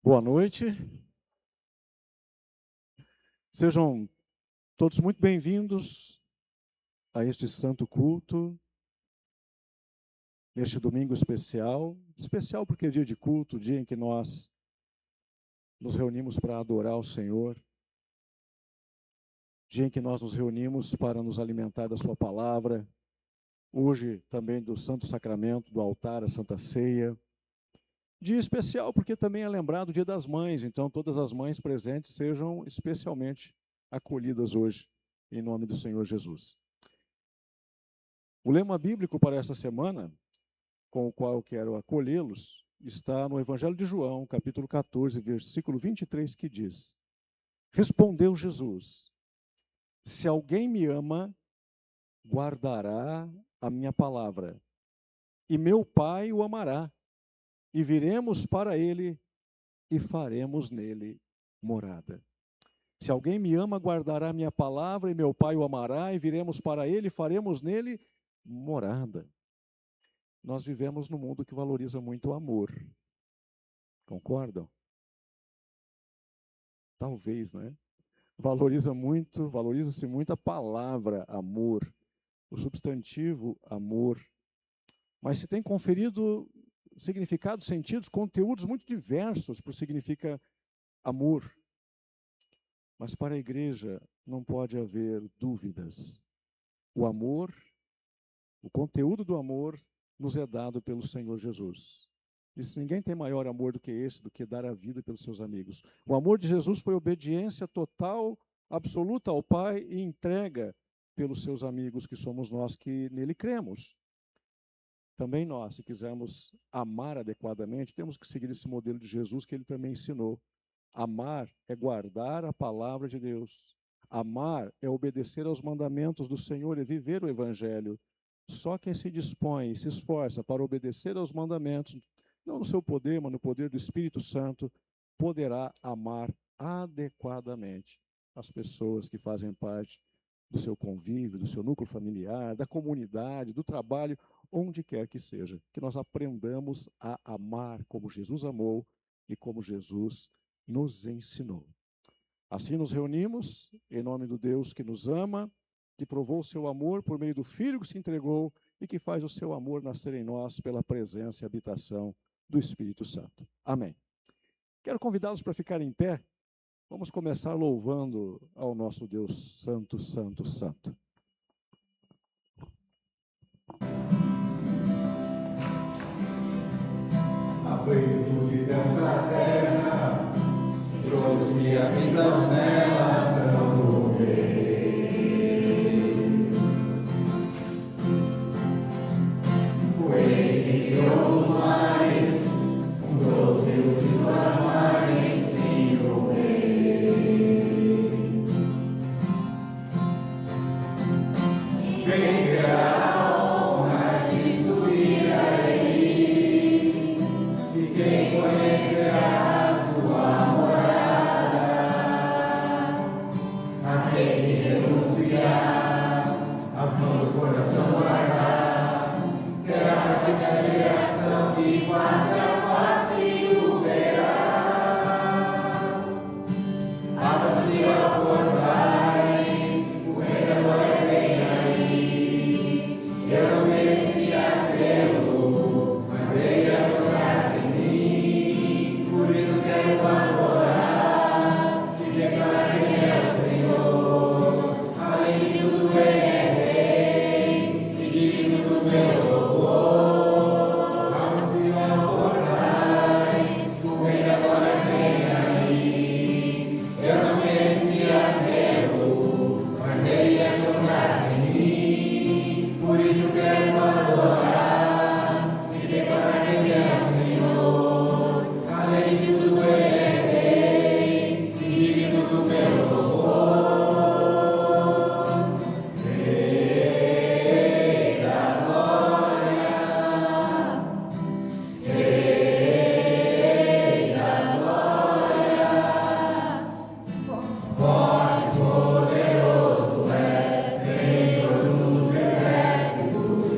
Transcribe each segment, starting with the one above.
Boa noite. Sejam todos muito bem-vindos a este santo culto, neste domingo especial. Especial porque é dia de culto, dia em que nós nos reunimos para adorar o Senhor, dia em que nós nos reunimos para nos alimentar da sua palavra, hoje também do Santo Sacramento, do altar, a Santa Ceia. Dia especial porque também é lembrado o Dia das Mães, então todas as mães presentes sejam especialmente acolhidas hoje, em nome do Senhor Jesus. O lema bíblico para esta semana, com o qual eu quero acolhê-los, está no Evangelho de João, capítulo 14, versículo 23, que diz: Respondeu Jesus: Se alguém me ama, guardará a minha palavra, e meu Pai o amará, e viremos para ele e faremos nele morada. Se alguém me ama, guardará a minha palavra, e meu Pai o amará, e viremos para ele e faremos nele morada. Nós vivemos num mundo que valoriza muito o amor. Concordam? Talvez, né? Valoriza-se muito a palavra amor, o substantivo amor. Mas se tem conferido significados, sentidos, conteúdos muito diversos para o que significa amor. Mas para a igreja não pode haver dúvidas. O amor, o conteúdo do amor, nos é dado pelo Senhor Jesus. Diz: ninguém tem maior amor do que esse, do que dar a vida pelos seus amigos. O amor de Jesus foi obediência total, absoluta ao Pai e entrega pelos seus amigos, que somos nós que nele cremos. Também nós, se quisermos amar adequadamente, temos que seguir esse modelo de Jesus que ele também ensinou. Amar é guardar a palavra de Deus. Amar é obedecer aos mandamentos do Senhor e viver o Evangelho. Só quem se dispõe e se esforça para obedecer aos mandamentos, não no seu poder, mas no poder do Espírito Santo, poderá amar adequadamente as pessoas que fazem parte do seu convívio, do seu núcleo familiar, da comunidade, do trabalho, onde quer que seja. Que nós aprendamos a amar como Jesus amou e como Jesus nos ensinou. Assim nos reunimos, em nome do Deus que nos ama, que provou o seu amor por meio do Filho que se entregou e que faz o seu amor nascer em nós pela presença e habitação do Espírito Santo. Amém. Quero convidá-los para ficar em pé. Vamos começar louvando ao nosso Deus Santo, Santo, Santo. A plenitude dessa terra, todos que habitam nela são do Rei. Foi ele que criou os mares, fundou os rios e suas margens, sim, o Rei. Quem terá a honra de subir a ele? E quem conhecerá sua morada? Aquele que renunciar, a fã do coração guardar, será parte da geração que face a face o verá. Abra-se a portais, o rei da glória vem aí. Eu não merecia crê-lo, mas ele ajoelha-se em mim. Por isso quero adorar e declarar que ele é o Senhor. Além de tudo, ele é rei e digno do meu louvor. Abra-se a portais, o rei da glória vem aí. Eu não merecia crê-lo, mas ele ajoelha-se em mim. Por isso quero adorar e declarar que ele é o Senhor. Além de tudo, ele é rei e digno do meu louvor. Rei da glória, rei da glória, forte, poderoso és, Senhor dos exércitos.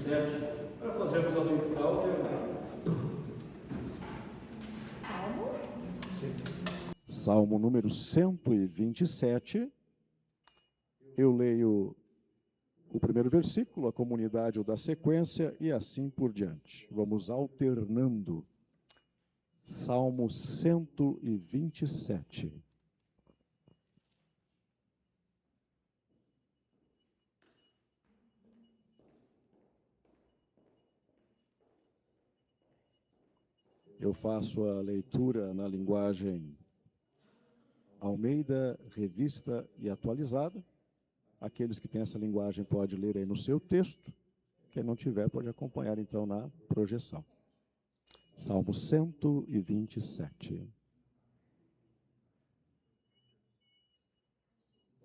127, para fazermos a leitura alternada. Salmo número 127. Eu leio o primeiro versículo, a comunidade o da sequência e assim por diante. Vamos alternando. Salmo 127. Eu faço a leitura na linguagem Almeida, Revista e Atualizada. Aqueles que têm essa linguagem podem ler aí no seu texto. Quem não tiver pode acompanhar então na projeção. Salmo 127.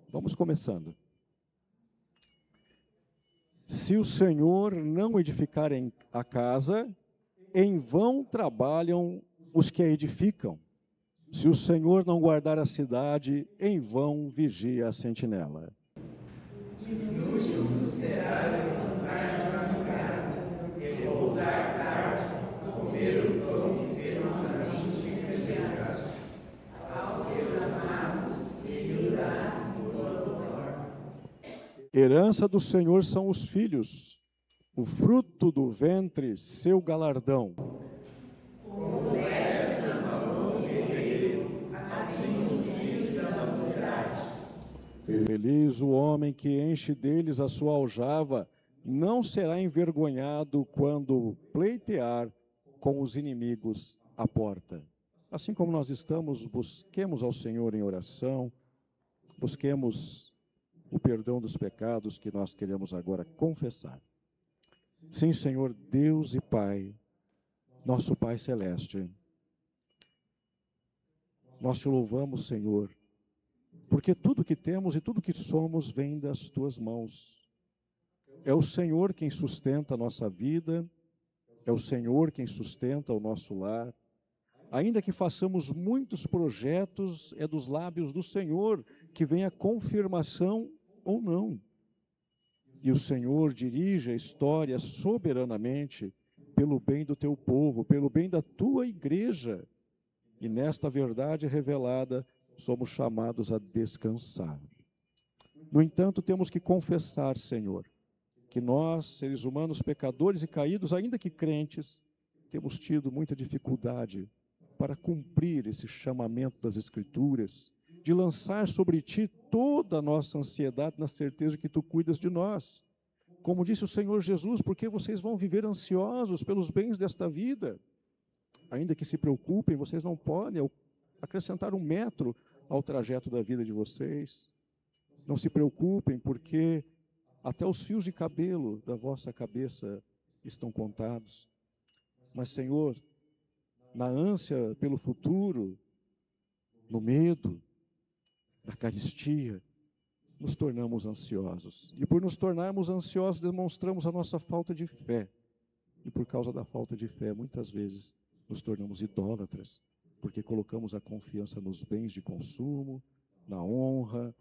Vamos começando. Se o Senhor não edificar a casa, em vão trabalham os que a edificam. Se o Senhor não guardar a cidade, em vão vigia a sentinela. Inútil será levantar de madrugada, repousar tarde, comer o pão de penosamente enfermejados. Aos seus amados ele dá enquanto dorme. Herança do Senhor são os filhos, o fruto do ventre, seu galardão. Como flechas na mão do guerreiro, assim os filhos da mocidade. Feliz o homem que enche deles a sua aljava, não será envergonhado quando pleitear com os inimigos à porta. Assim como nós estamos, busquemos ao Senhor em oração, busquemos o perdão dos pecados que nós queremos agora confessar. Sim, Senhor, Deus e Pai, nosso Pai Celeste, nós te louvamos, Senhor, porque tudo que temos e tudo que somos vem das tuas mãos. É o Senhor quem sustenta a nossa vida, é o Senhor quem sustenta o nosso lar. Ainda que façamos muitos projetos, é dos lábios do Senhor que vem a confirmação ou não. E o Senhor dirige a história soberanamente pelo bem do teu povo, pelo bem da tua igreja. E nesta verdade revelada, somos chamados a descansar. No entanto, temos que confessar, Senhor, que nós, seres humanos pecadores e caídos, ainda que crentes, temos tido muita dificuldade para cumprir esse chamamento das Escrituras, de lançar sobre ti toda a nossa ansiedade na certeza que tu cuidas de nós. Como disse o Senhor Jesus, porque vocês vão viver ansiosos pelos bens desta vida? Ainda que se preocupem, vocês não podem acrescentar 1 metro ao trajeto da vida de vocês. Não se preocupem, porque até os fios de cabelo da vossa cabeça estão contados. Mas, Senhor, na ânsia pelo futuro, no medo, na carestia, nos tornamos ansiosos. E por nos tornarmos ansiosos, demonstramos a nossa falta de fé. E por causa da falta de fé, muitas vezes, nos tornamos idólatras, porque colocamos a confiança nos bens de consumo, na honra,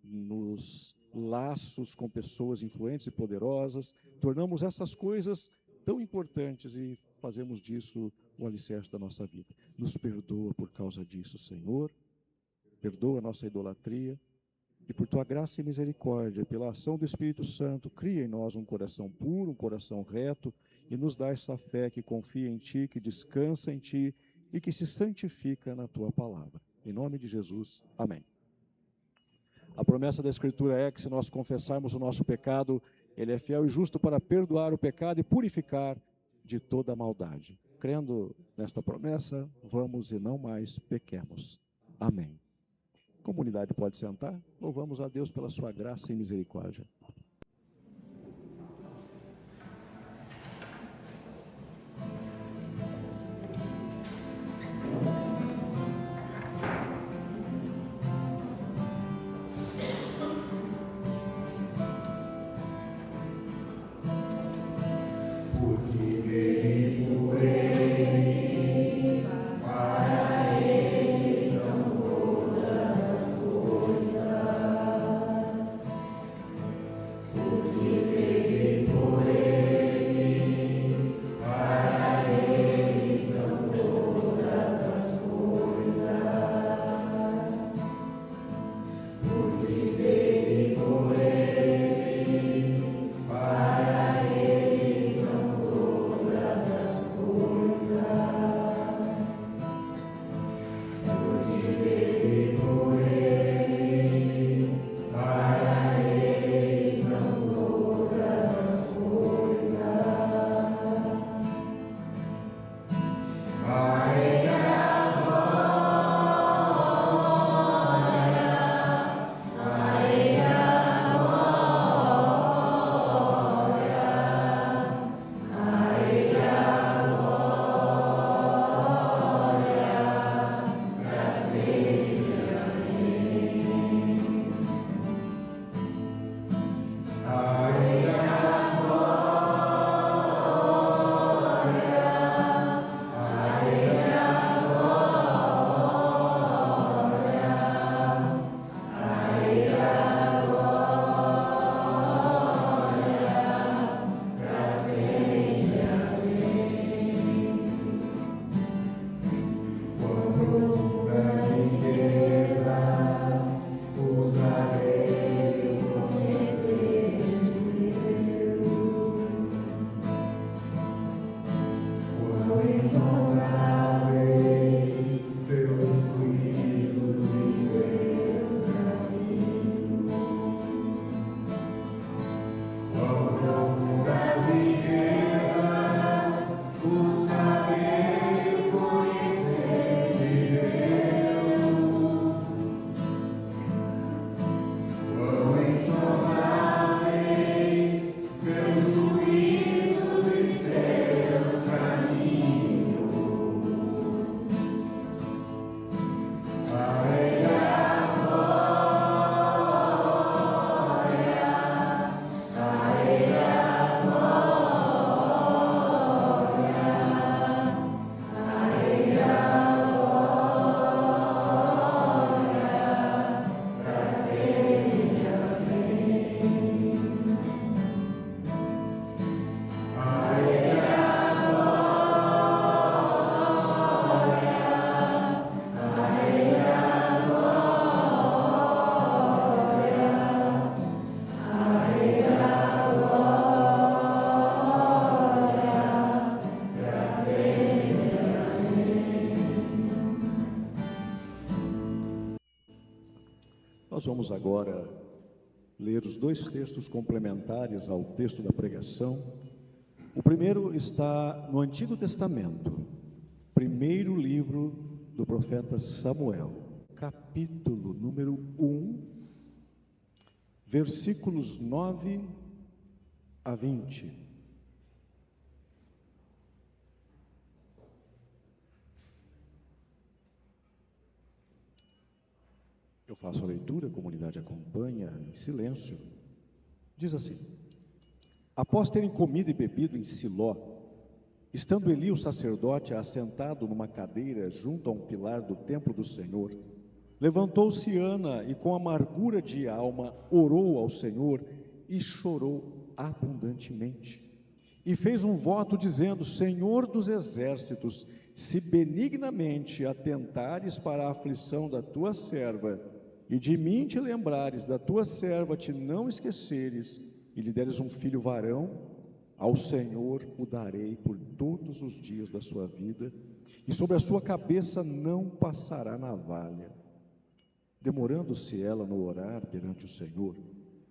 nos laços com pessoas influentes e poderosas. Tornamos essas coisas tão importantes e fazemos disso o alicerce da nossa vida. Nos perdoa por causa disso, Senhor. Perdoa a nossa idolatria. E por tua graça e misericórdia, pela ação do Espírito Santo, cria em nós um coração puro, um coração reto, e nos dá essa fé que confia em ti, que descansa em ti e que se santifica na tua palavra. Em nome de Jesus, amém. A promessa da Escritura é que se nós confessarmos o nosso pecado, Ele é fiel e justo para perdoar o pecado e purificar de toda a maldade. Crendo nesta promessa, vamos e não mais pequemos. Amém. Comunidade pode sentar. Louvamos a Deus pela sua graça e misericórdia. Nós vamos agora ler os dois textos complementares ao texto da pregação. O primeiro está no Antigo Testamento, primeiro livro do profeta Samuel, capítulo número 1, versículos 9 a 20. Eu faço a leitura, a comunidade acompanha em silêncio. Diz assim: após terem comido e bebido em Siló, estando Eli o sacerdote assentado numa cadeira junto a um pilar do templo do Senhor, levantou-se Ana e com amargura de alma orou ao Senhor e chorou abundantemente. E fez um voto dizendo: Senhor dos exércitos, se benignamente atentares para a aflição da tua serva, e de mim te lembrares, da tua serva te não esqueceres, e lhe deres um filho varão, ao Senhor o darei por todos os dias da sua vida, e sobre a sua cabeça não passará navalha. Demorando-se ela no orar perante o Senhor,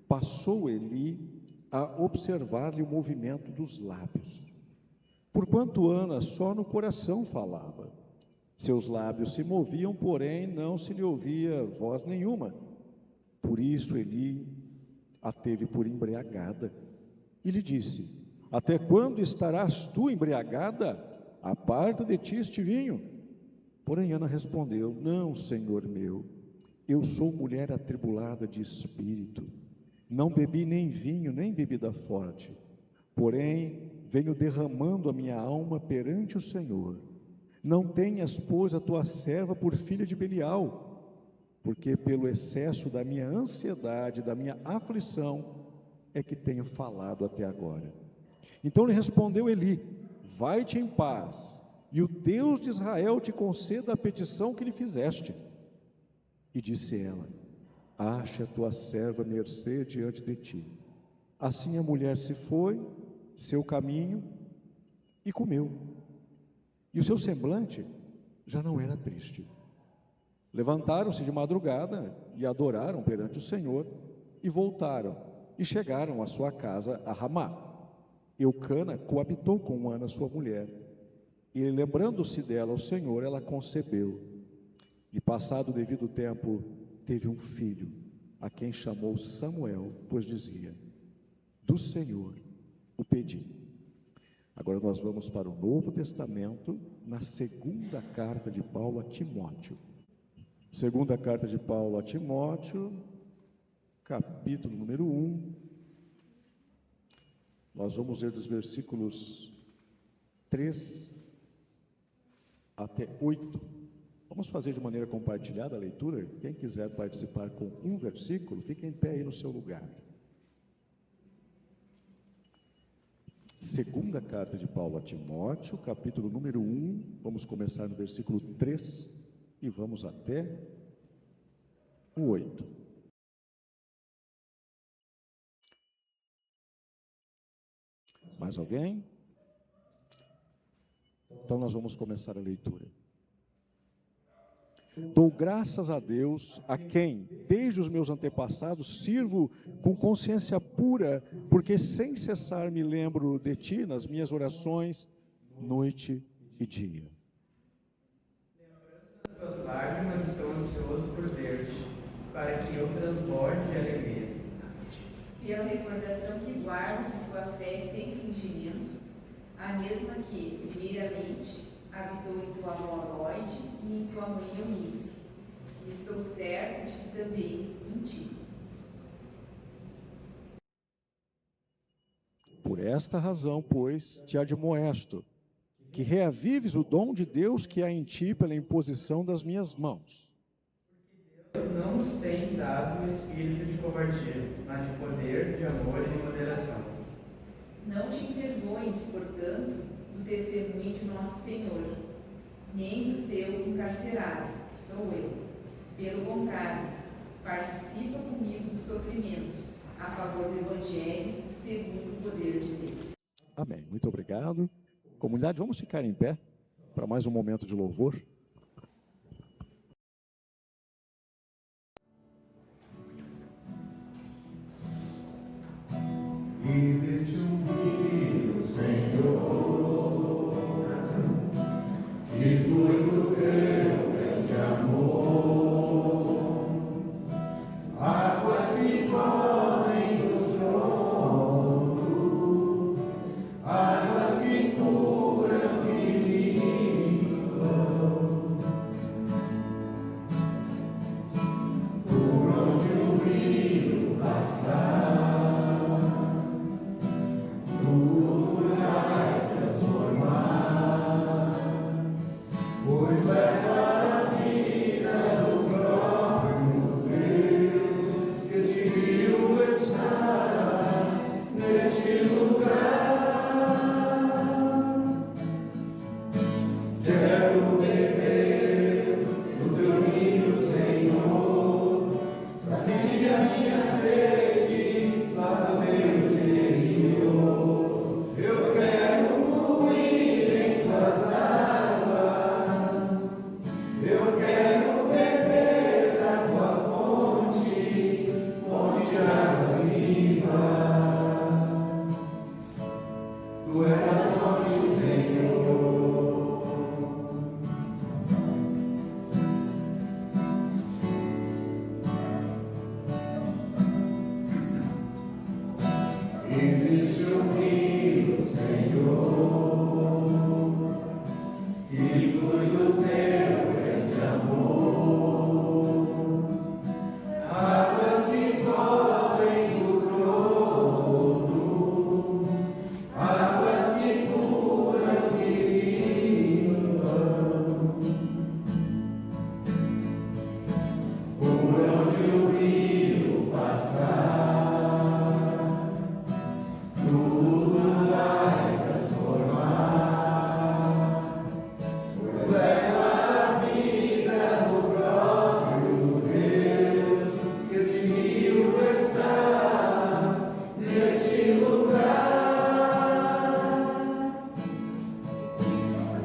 passou Eli a observar-lhe o movimento dos lábios. Porquanto Ana só no coração falava, seus lábios se moviam, porém não se lhe ouvia voz nenhuma. Por isso Eli a teve por embriagada e lhe disse: até quando estarás tu embriagada? Aparta de ti este vinho. Porém Ana respondeu: não, Senhor meu, eu sou mulher atribulada de espírito, não bebi nem vinho, nem bebida forte, porém venho derramando a minha alma perante o Senhor. Não tenhas, pois, a tua serva por filha de Belial, porque pelo excesso da minha ansiedade, da minha aflição, é que tenho falado até agora. Então lhe respondeu Eli: vai-te em paz, e o Deus de Israel te conceda a petição que lhe fizeste. E disse ela: acha a tua serva mercê diante de ti. Assim a mulher se foi, seu caminho, e comeu. E o seu semblante já não era triste. Levantaram-se de madrugada e adoraram perante o Senhor, e voltaram, e chegaram à sua casa a Ramá. Eucana coabitou com Ana, sua mulher, e lembrando-se dela ao Senhor, ela concebeu. E passado o devido tempo, teve um filho, a quem chamou Samuel, pois dizia: do Senhor o pedi. Agora nós vamos para o Novo Testamento, na segunda carta de Paulo a Timóteo. Segunda carta de Paulo a Timóteo, capítulo número 1. Nós vamos ler dos versículos 3 até 8. Vamos fazer de maneira compartilhada a leitura. Quem quiser participar com um versículo, fique em pé aí no seu lugar. Segunda carta de Paulo a Timóteo, capítulo número 1, vamos começar no versículo 3 e vamos até o 8. Mais alguém? Então nós vamos começar a leitura. Dou graças a Deus, a quem, desde os meus antepassados, sirvo com consciência pura, porque sem cessar me lembro de ti nas minhas orações, noite e dia. Lembrando das tuas lágrimas, estou ansioso por ver-te, para que eu transborde de alegria. Pela recordação que guardo de tua fé sem fingimento, a mesma que, primeiramente, habitou em tua avó Lóide e em tua mãe Eunice, e estou certo de que também em ti. Por esta razão, pois, te admoesto, que reavives o dom de Deus que há em ti pela imposição das minhas mãos. Deus não nos tem dado o espírito de covardia, mas de poder, de amor e de moderação. Não te envergonhes, portanto, do testemunho de nosso Senhor, nem do seu encarcerado, que sou eu. Pelo contrário, participa comigo dos sofrimentos, a favor do Evangelho, segundo o poder de Deus. Amém. Muito obrigado. Comunidade, vamos ficar em pé para mais um momento de louvor. Existe um rio, Senhor, que flui do teu grande amor. Águas que correm do trono, águas que curam e limpam. Por onde o rio passar, tudo vai transformar, pois leva a vida do próprio Deus. Este rio está neste lugar. Quero beber do teu rio, Senhor. Sacia minha sede lá no meu interior. Eu quero fluir em tuas águas. Eu quero beber da tua fonte, fonte de águas vivas. Tu és a fonte, Senhor. Existe um rio, Senhor, que flui do teu grande amor. Águas que correm do trono, águas que curam e limpam. Por onde o rio passar, tudo vai transformar, pois leva a vida do próprio Deus. Este rio está neste lugar.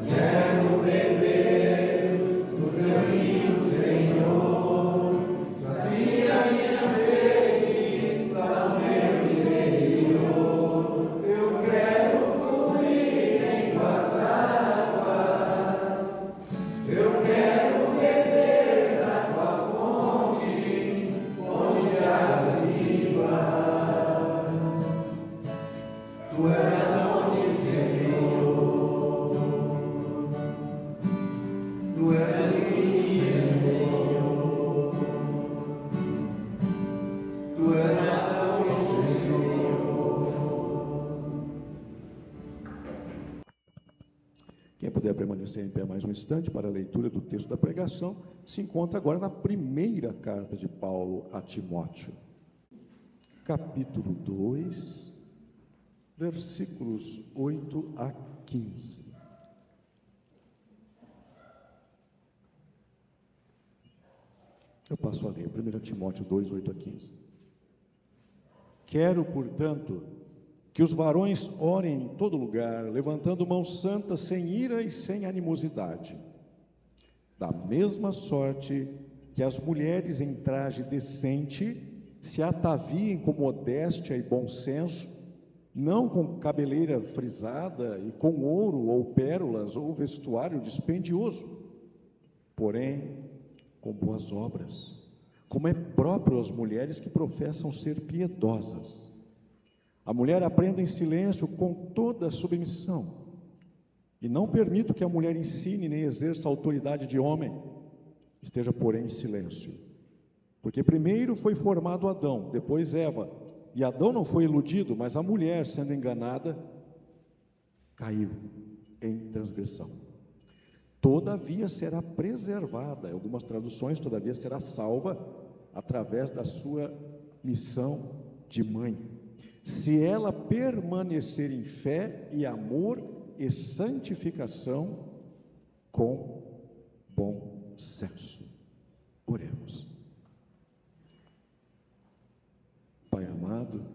Quero beber do teu rio, Senhor. Sacia minha sede lá no meu interior. Eu quero fluir em tuas águas. Eu quero beber da tua fonte, fonte de águas vivas. Tu és a fonte, Senhor. Tu és o rio, Senhor. Tu és a fonte, Senhor. Quem puder permanecer em pé mais um instante para a leitura do texto da pregação, se encontra agora na primeira carta de Paulo a Timóteo, capítulo 2, versículos 8 a 15. Eu passo a ler, 1 Timóteo 2, 8 a 15. Quero, portanto, que os varões orem em todo lugar, levantando mãos santas, sem ira e sem animosidade. Da mesma sorte que as mulheres em traje decente se ataviem com modéstia e bom senso, não com cabeleira frisada e com ouro ou pérolas ou vestuário dispendioso, porém com boas obras, como é próprio às mulheres que professam ser piedosas. A mulher aprenda em silêncio com toda a submissão, e não permito que a mulher ensine nem exerça a autoridade de homem, esteja, porém, em silêncio. Porque primeiro foi formado Adão, depois Eva, e Adão não foi iludido, mas a mulher, sendo enganada, caiu em transgressão. Todavia será preservada, em algumas traduções, todavia será salva, através da sua missão de mãe, se ela permanecer em fé e amor e santificação com bom senso. Oremos. Pai amado,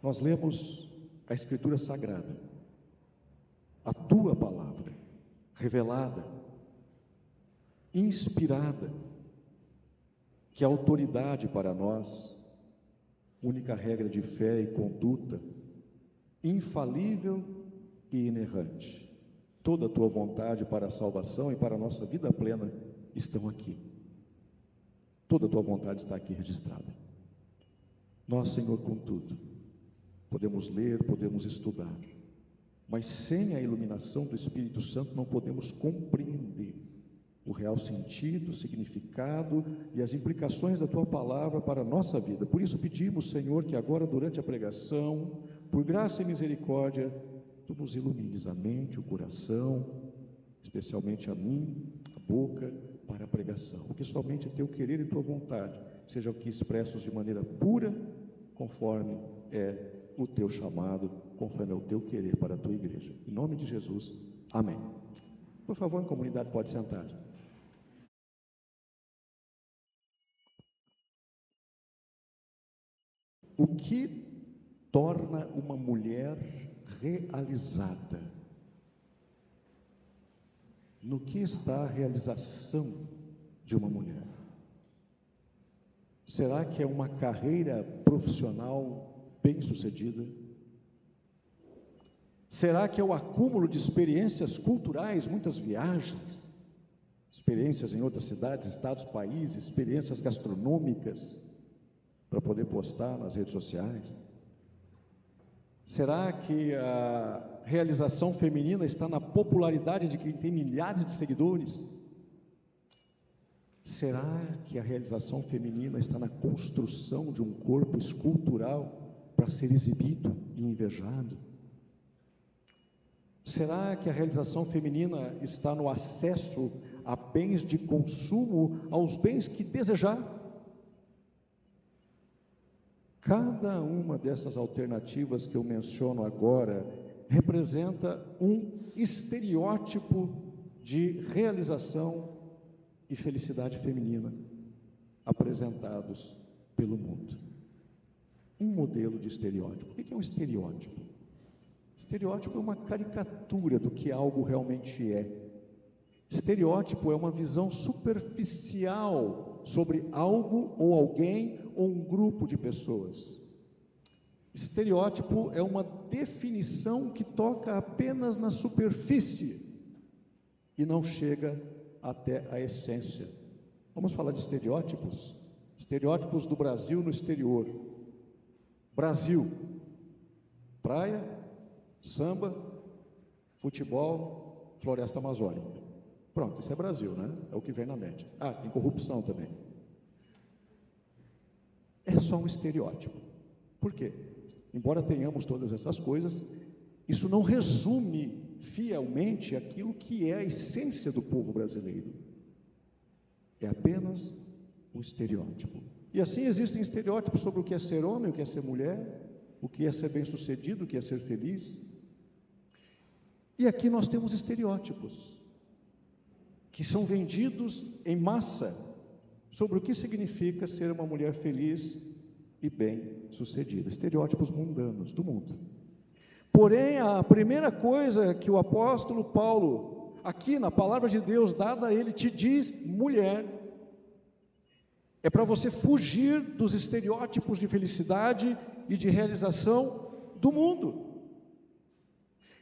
nós lemos a Escritura Sagrada, a Tua Palavra, revelada, inspirada, que é autoridade para nós, única regra de fé e conduta, infalível e inerrante. Toda a tua vontade para a salvação e para a nossa vida plena estão aqui. Toda a tua vontade está aqui registrada. Nós, Senhor, contudo, podemos ler, podemos estudar, mas sem a iluminação do Espírito Santo não podemos compreender o real sentido, o significado e as implicações da tua palavra para a nossa vida. Por isso pedimos, Senhor, que agora durante a pregação, por graça e misericórdia, tu nos ilumines a mente, o coração, especialmente a mim, a boca, para a pregação. Que somente teu querer e tua vontade sejam aqui expressos de maneira pura, conforme é o teu chamado, conforme é o teu querer para a tua igreja. Em nome de Jesus, amém. Por favor, a comunidade pode sentar. O que torna uma mulher realizada? No que está a realização de uma mulher? Será que é uma carreira profissional bem-sucedida? Será que é o acúmulo de experiências culturais, muitas viagens, experiências em outras cidades, estados, países, experiências gastronômicas, para poder postar nas redes sociais? Será que a realização feminina está na popularidade de quem tem milhares de seguidores? Será que a realização feminina está na construção de um corpo escultural para ser exibido e invejado? Será que a realização feminina está no acesso a bens de consumo, aos bens que desejar? Cada uma dessas alternativas que eu menciono agora representa um estereótipo de realização e felicidade feminina apresentados pelo mundo. Um modelo de estereótipo. O que é um estereótipo? Estereótipo é uma caricatura do que algo realmente é. Estereótipo é uma visão superficial sobre algo ou alguém ou um grupo de pessoas. Estereótipo é uma definição que toca apenas na superfície e não chega até a essência. Vamos falar de estereótipos? Estereótipos do Brasil no exterior. Brasil, praia, samba, futebol, floresta amazônica. Pronto, isso é Brasil, né? É o que vem na mente. Ah, tem corrupção também. É só um estereótipo. Por quê? Embora tenhamos todas essas coisas, isso não resume fielmente aquilo que é a essência do povo brasileiro. É apenas um estereótipo. E assim existem estereótipos sobre o que é ser homem, o que é ser mulher, o que é ser bem-sucedido, o que é ser feliz. E aqui nós temos estereótipos que são vendidos em massa sobre o que significa ser uma mulher feliz e bem-sucedida. Estereótipos mundanos do mundo. Porém, a primeira coisa que o apóstolo Paulo, aqui na palavra de Deus dada a ele, te diz, mulher, é para você fugir dos estereótipos de felicidade e de realização do mundo.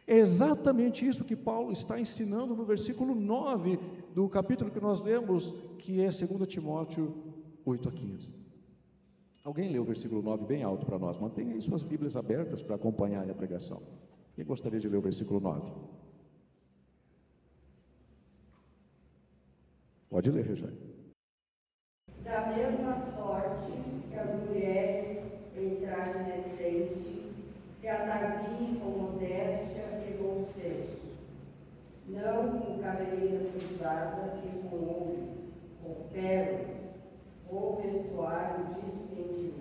É exatamente isso que Paulo está ensinando no versículo 9 do capítulo que nós lemos, que é 2 Timóteo 8-15. Alguém lê o versículo 9 bem alto para nós? Mantenha aí suas Bíblias abertas para acompanhar a pregação. Quem gostaria de ler o versículo 9? Pode ler, Rejane. Da mesma sorte que as mulheres em traje decente se ataviem com modéstia e bom senso, não com cabeleira cruzada e com ouro, com pérolas, ou vestuário dispendioso.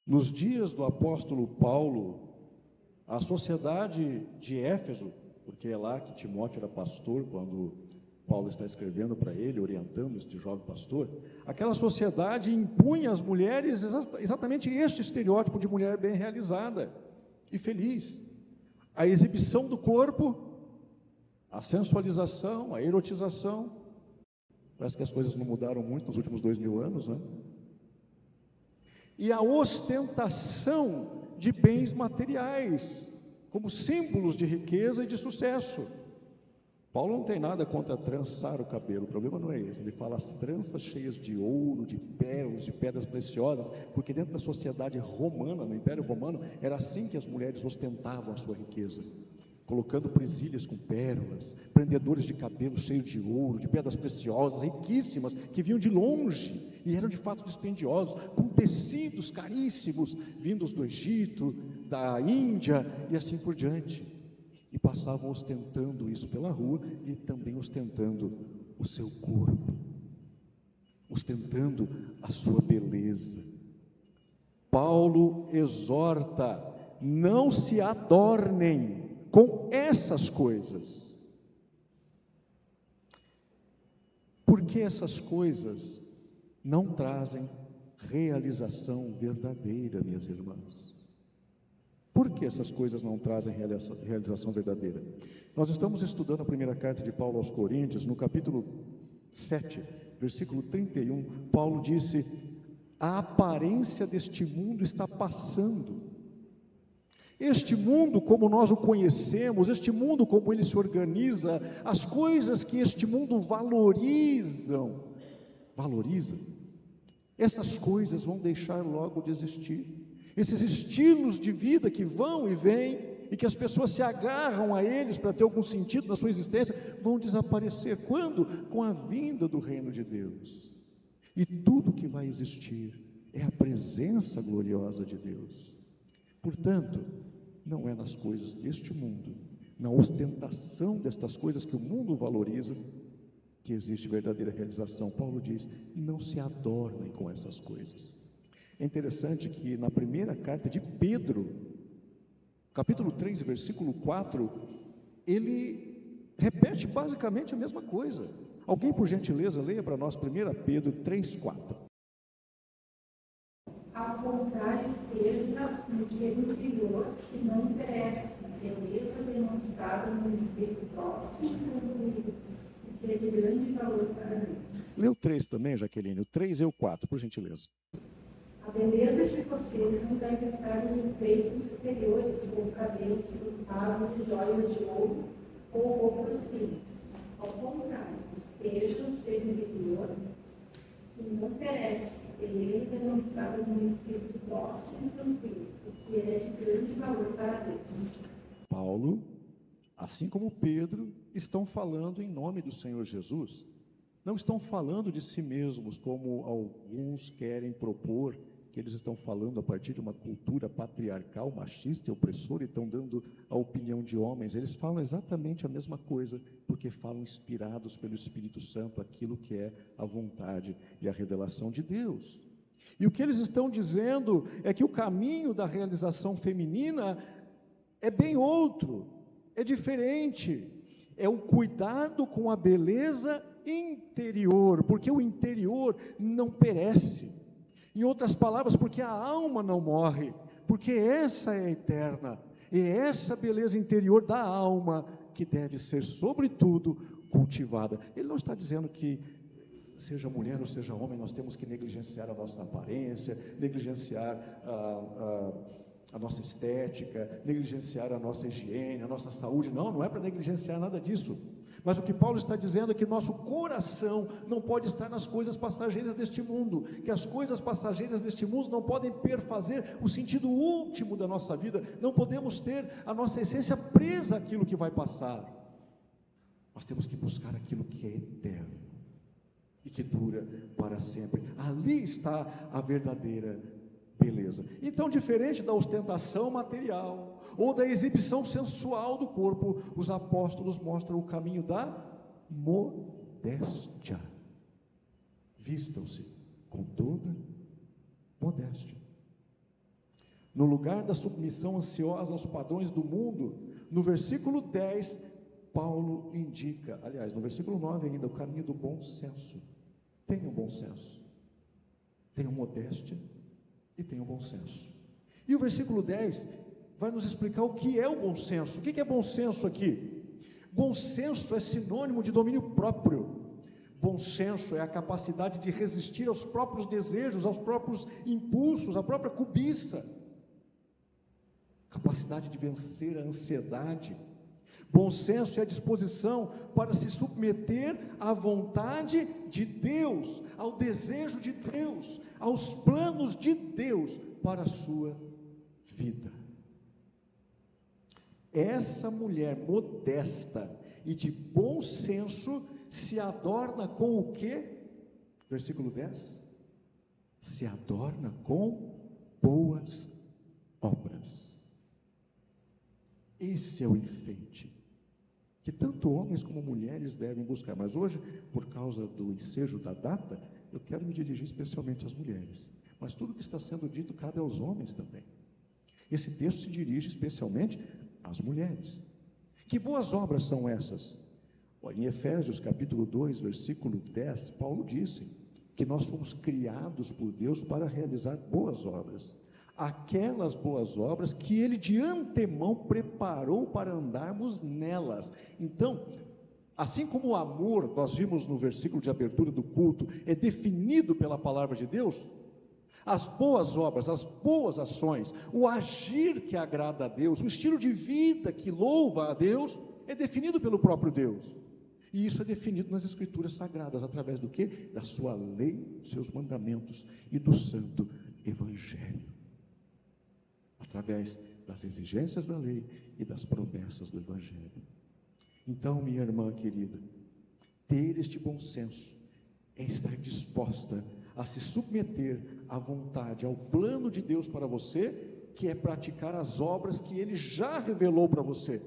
Nos dias do apóstolo Paulo, a sociedade de Éfeso, porque é lá que Timóteo era pastor, quando Paulo está escrevendo para ele, orientando este jovem pastor, aquela sociedade impunha às mulheres exatamente este estereótipo de mulher bem realizada e feliz. A exibição do corpo, a sensualização, a erotização. Parece que as coisas não mudaram muito nos últimos 2000 anos, né? e a ostentação de bens materiais, como símbolos de riqueza e de sucesso. Paulo não tem nada contra trançar o cabelo, o problema não é esse. Ele fala as tranças cheias de ouro, de pérolas, de pedras preciosas, porque dentro da sociedade romana, no Império Romano, era assim que as mulheres ostentavam a sua riqueza, colocando presilhas com pérolas, prendedores de cabelo cheios de ouro, de pedras preciosas, riquíssimas, que vinham de longe e eram de fato dispendiosos, com tecidos caríssimos, vindos do Egito, da Índia e assim por diante. E passavam ostentando isso pela rua e também ostentando o seu corpo, ostentando a sua beleza. Paulo exorta: não se adornem com essas coisas. Porque essas coisas não trazem realização verdadeira, minhas irmãs. Por que essas coisas não trazem realização verdadeira? Nós estamos estudando a primeira carta de Paulo aos Coríntios, no capítulo 7, versículo 31, Paulo disse: a aparência deste mundo está passando. Este mundo como nós o conhecemos, este mundo como ele se organiza, as coisas que este mundo valoriza, essas coisas vão deixar logo de existir. Esses estilos de vida que vão e vêm, e que as pessoas se agarram a eles para ter algum sentido na sua existência, vão desaparecer. Quando? Com a vinda do reino de Deus. E tudo que vai existir é a presença gloriosa de Deus. Portanto, não é nas coisas deste mundo, na ostentação destas coisas que o mundo valoriza, que existe verdadeira realização. Paulo diz: não se adornem com essas coisas. É interessante que na primeira carta de Pedro, capítulo 3, versículo 4, ele repete basicamente a mesma coisa. Alguém, por gentileza, leia para nós 1 Pedro 3, 4. Ao contrário, esteja no ser interior, que não perece, beleza demonstrada no espírito próximo e concluído, que é de grande valor para Deus. Lê o 3 também, Jaqueline, o 3 e o 4, por gentileza. A beleza de vocês não deve estar nos enfeites exteriores, como cabelos trançados e joias de ouro ou roupas finas. Ao contrário, esteja no ser interior, que não perece, beleza demonstrada num espírito próximo e tranquilo, o que é de grande valor para Deus. Paulo, assim como Pedro, estão falando em nome do Senhor Jesus. Não estão falando de si mesmos, como alguns querem propor, que eles estão falando a partir de uma cultura patriarcal, machista e opressora, e estão dando a opinião de homens. Eles falam exatamente a mesma coisa, porque falam inspirados pelo Espírito Santo, aquilo que é a vontade e a revelação de Deus. E o que eles estão dizendo é que o caminho da realização feminina é bem outro, é diferente, é o cuidado com a beleza interior, porque o interior não perece. Em outras palavras, porque a alma não morre, porque essa é eterna, e é essa beleza interior da alma que deve ser, sobretudo, cultivada. Ele não está dizendo que, seja mulher ou seja homem, nós temos que negligenciar a nossa aparência, negligenciar a nossa estética, negligenciar a nossa higiene, a nossa saúde. Não é para negligenciar nada disso. Mas o que Paulo está dizendo é que nosso coração não pode estar nas coisas passageiras deste mundo, que as coisas passageiras deste mundo não podem perfazer o sentido último da nossa vida, não podemos ter a nossa essência presa àquilo que vai passar. Nós temos que buscar aquilo que é eterno e que dura para sempre. Ali está a verdadeira beleza. Então, diferente da ostentação material ou da exibição sensual do corpo, os apóstolos mostram o caminho da modéstia. Vistam-se com toda modéstia. No lugar da submissão ansiosa aos padrões do mundo, no versículo 10, Paulo indica, aliás, no versículo 9 ainda, o caminho do bom senso. Tenham bom senso, tenham modéstia e tenham bom senso. E o versículo 10 vai nos explicar o que é o bom senso. O que é bom senso aqui? Bom senso é sinônimo de domínio próprio. Bom senso é a capacidade de resistir aos próprios desejos, aos próprios impulsos, à própria cobiça. Capacidade de vencer a ansiedade. Bom senso é a disposição para se submeter à vontade de Deus, ao desejo de Deus, aos planos de Deus para a sua vida. Essa mulher modesta e de bom senso se adorna com o quê? Versículo 10. Se adorna com boas obras. Esse é o enfeite que tanto homens como mulheres devem buscar. Mas hoje, por causa do ensejo da data, eu quero me dirigir especialmente às mulheres. Mas tudo que está sendo dito cabe aos homens também. Esse texto se dirige especialmente às mulheres. Que boas obras são essas? Em Efésios capítulo 2, versículo 10, Paulo disse que nós fomos criados por Deus para realizar boas obras. Aquelas boas obras que Ele de antemão preparou para andarmos nelas. Então, assim como o amor, nós vimos no versículo de abertura do culto, é definido pela palavra de Deus, as boas obras, as boas ações, o agir que agrada a Deus, o estilo de vida que louva a Deus, é definido pelo próprio Deus. E isso é definido nas Escrituras Sagradas, através do quê? Da sua lei, dos seus mandamentos e do santo Evangelho. Através das exigências da lei e das promessas do Evangelho. Então, minha irmã querida, ter este bom senso é estar disposta a se submeter à vontade, ao plano de Deus para você, que é praticar as obras que Ele já revelou para você.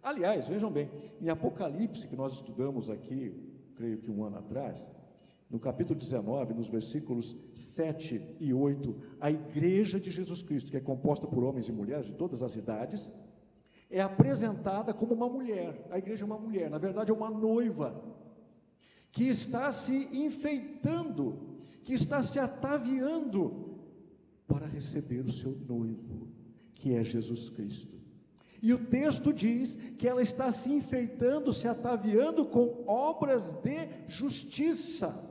Aliás, vejam bem, em Apocalipse, que nós estudamos aqui, creio que um ano atrás, no capítulo 19, nos versículos 7 e 8, a igreja de Jesus Cristo, que é composta por homens e mulheres de todas as idades, é apresentada como uma mulher. A igreja é uma mulher, na verdade é uma noiva, que está se enfeitando, que está se ataviando para receber o seu noivo, que é Jesus Cristo. E o texto diz que ela está se enfeitando, se ataviando com obras de justiça.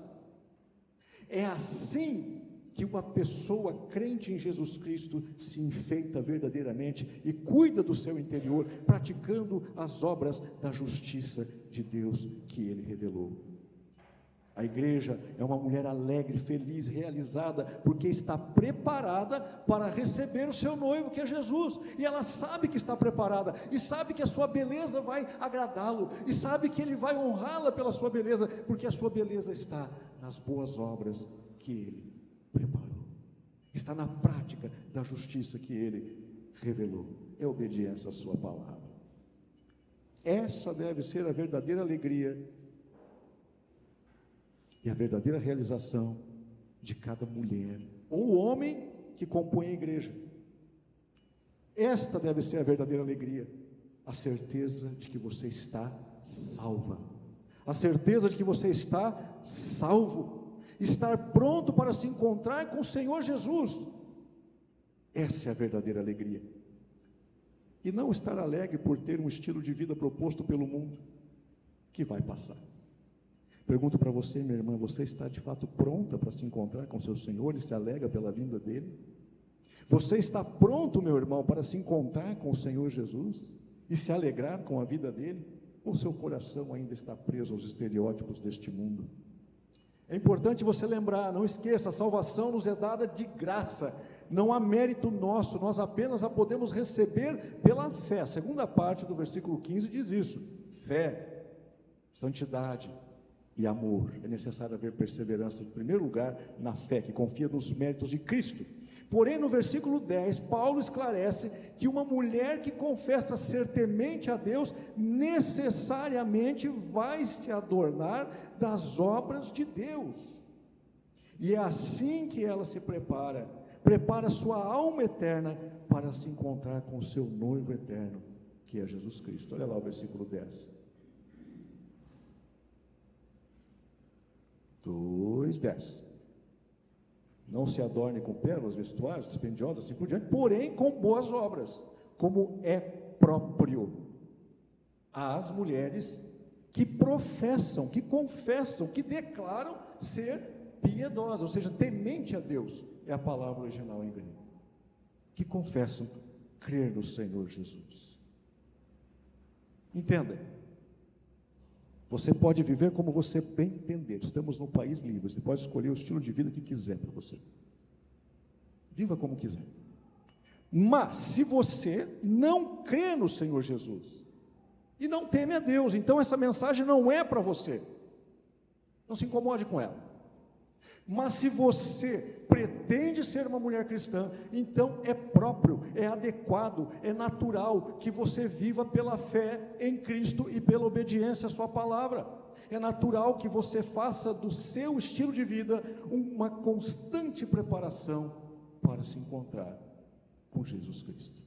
É assim que uma pessoa crente em Jesus Cristo se enfeita verdadeiramente e cuida do seu interior, praticando as obras da justiça de Deus que Ele revelou. A igreja é uma mulher alegre, feliz, realizada, porque está preparada para receber o seu noivo, que é Jesus, e ela sabe que está preparada, e sabe que a sua beleza vai agradá-lo, e sabe que Ele vai honrá-la pela sua beleza, porque a sua beleza está nas boas obras que Ele preparou, está na prática da justiça que Ele revelou, é obediência à sua palavra. Essa deve ser a verdadeira alegria e a verdadeira realização de cada mulher ou homem que compõe a igreja. Esta deve ser a verdadeira alegria, a certeza de que você está salva, a certeza de que você está salvo, estar pronto para se encontrar com o Senhor Jesus. Essa é a verdadeira alegria. E não estar alegre por ter um estilo de vida proposto pelo mundo, que vai passar. Pergunto para você, minha irmã, você está de fato pronta para se encontrar com seu Senhor e se alegra pela vinda dEle? Você está pronto, meu irmão, para se encontrar com o Senhor Jesus e se alegrar com a vida dEle? Ou seu coração ainda está preso aos estereótipos deste mundo? É importante você lembrar, não esqueça, a salvação nos é dada de graça, não há mérito nosso, nós apenas a podemos receber pela fé. A segunda parte do versículo 15 diz isso: fé, santidade e amor. É necessário haver perseverança, em primeiro lugar, na fé, que confia nos méritos de Cristo. Porém, no versículo 10, Paulo esclarece que uma mulher que confessa ser temente a Deus, necessariamente vai se adornar das obras de Deus. E é assim que ela se prepara sua alma eterna para se encontrar com o seu noivo eterno, que é Jesus Cristo. Olha lá o versículo 10. 2:10. Não se adorne com pérolas, vestuários, dispendiosas, assim por diante, porém com boas obras, como é próprio às mulheres que professam, que confessam, que declaram ser piedosas, ou seja, temente a Deus, é a palavra original em grego, que confessam crer no Senhor Jesus. Entenda, você pode viver como você bem entender, estamos num país livre, você pode escolher o estilo de vida que quiser para você, viva como quiser, mas se você não crê no Senhor Jesus, e não teme a Deus, então essa mensagem não é para você, não se incomode com ela. Mas se você pretende ser uma mulher cristã, então é próprio, é adequado, é natural que você viva pela fé em Cristo e pela obediência à sua palavra. É natural que você faça do seu estilo de vida uma constante preparação para se encontrar com Jesus Cristo.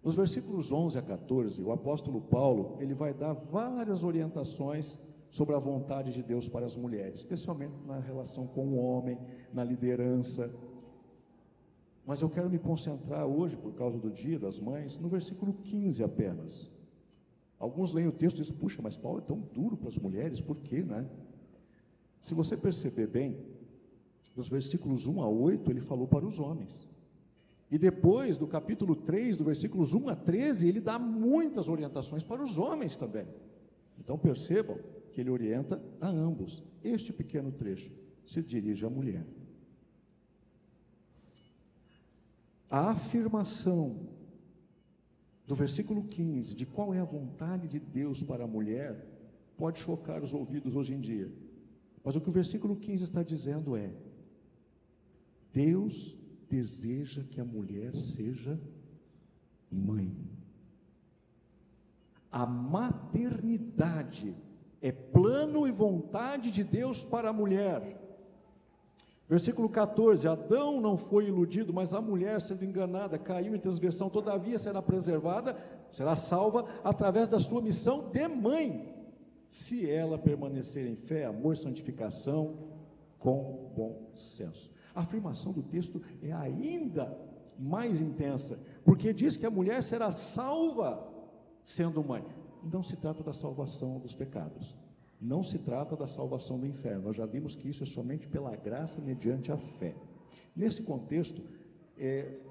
Nos versículos 11 a 14, o apóstolo Paulo, ele vai dar várias orientações sobre a vontade de Deus para as mulheres, especialmente na relação com o homem, na liderança. Mas eu quero me concentrar hoje, por causa do Dia das Mães, no versículo 15 apenas. Alguns leem o texto e dizem, puxa, mas Paulo é tão duro para as mulheres, por quê, né? Se você perceber bem, dos versículos 1 a 8, ele falou para os homens. E depois, do capítulo 3, do versículos 1 a 13, ele dá muitas orientações para os homens também. Então percebam que ele orienta a ambos. Este pequeno trecho se dirige à mulher. A afirmação do versículo 15, de qual é a vontade de Deus para a mulher, pode chocar os ouvidos hoje em dia. Mas o que o versículo 15 está dizendo é: Deus deseja que a mulher seja mãe. A maternidade é plano e vontade de Deus para a mulher. Versículo 14, Adão não foi iludido, mas a mulher, sendo enganada, caiu em transgressão, todavia será preservada, será salva, através da sua missão de mãe, se ela permanecer em fé, amor, santificação, com bom senso. A afirmação do texto é ainda mais intensa, porque diz que a mulher será salva sendo mãe. Não se trata da salvação dos pecados, não se trata da salvação do inferno. Nós já vimos que isso é somente pela graça mediante a fé. Nesse contexto,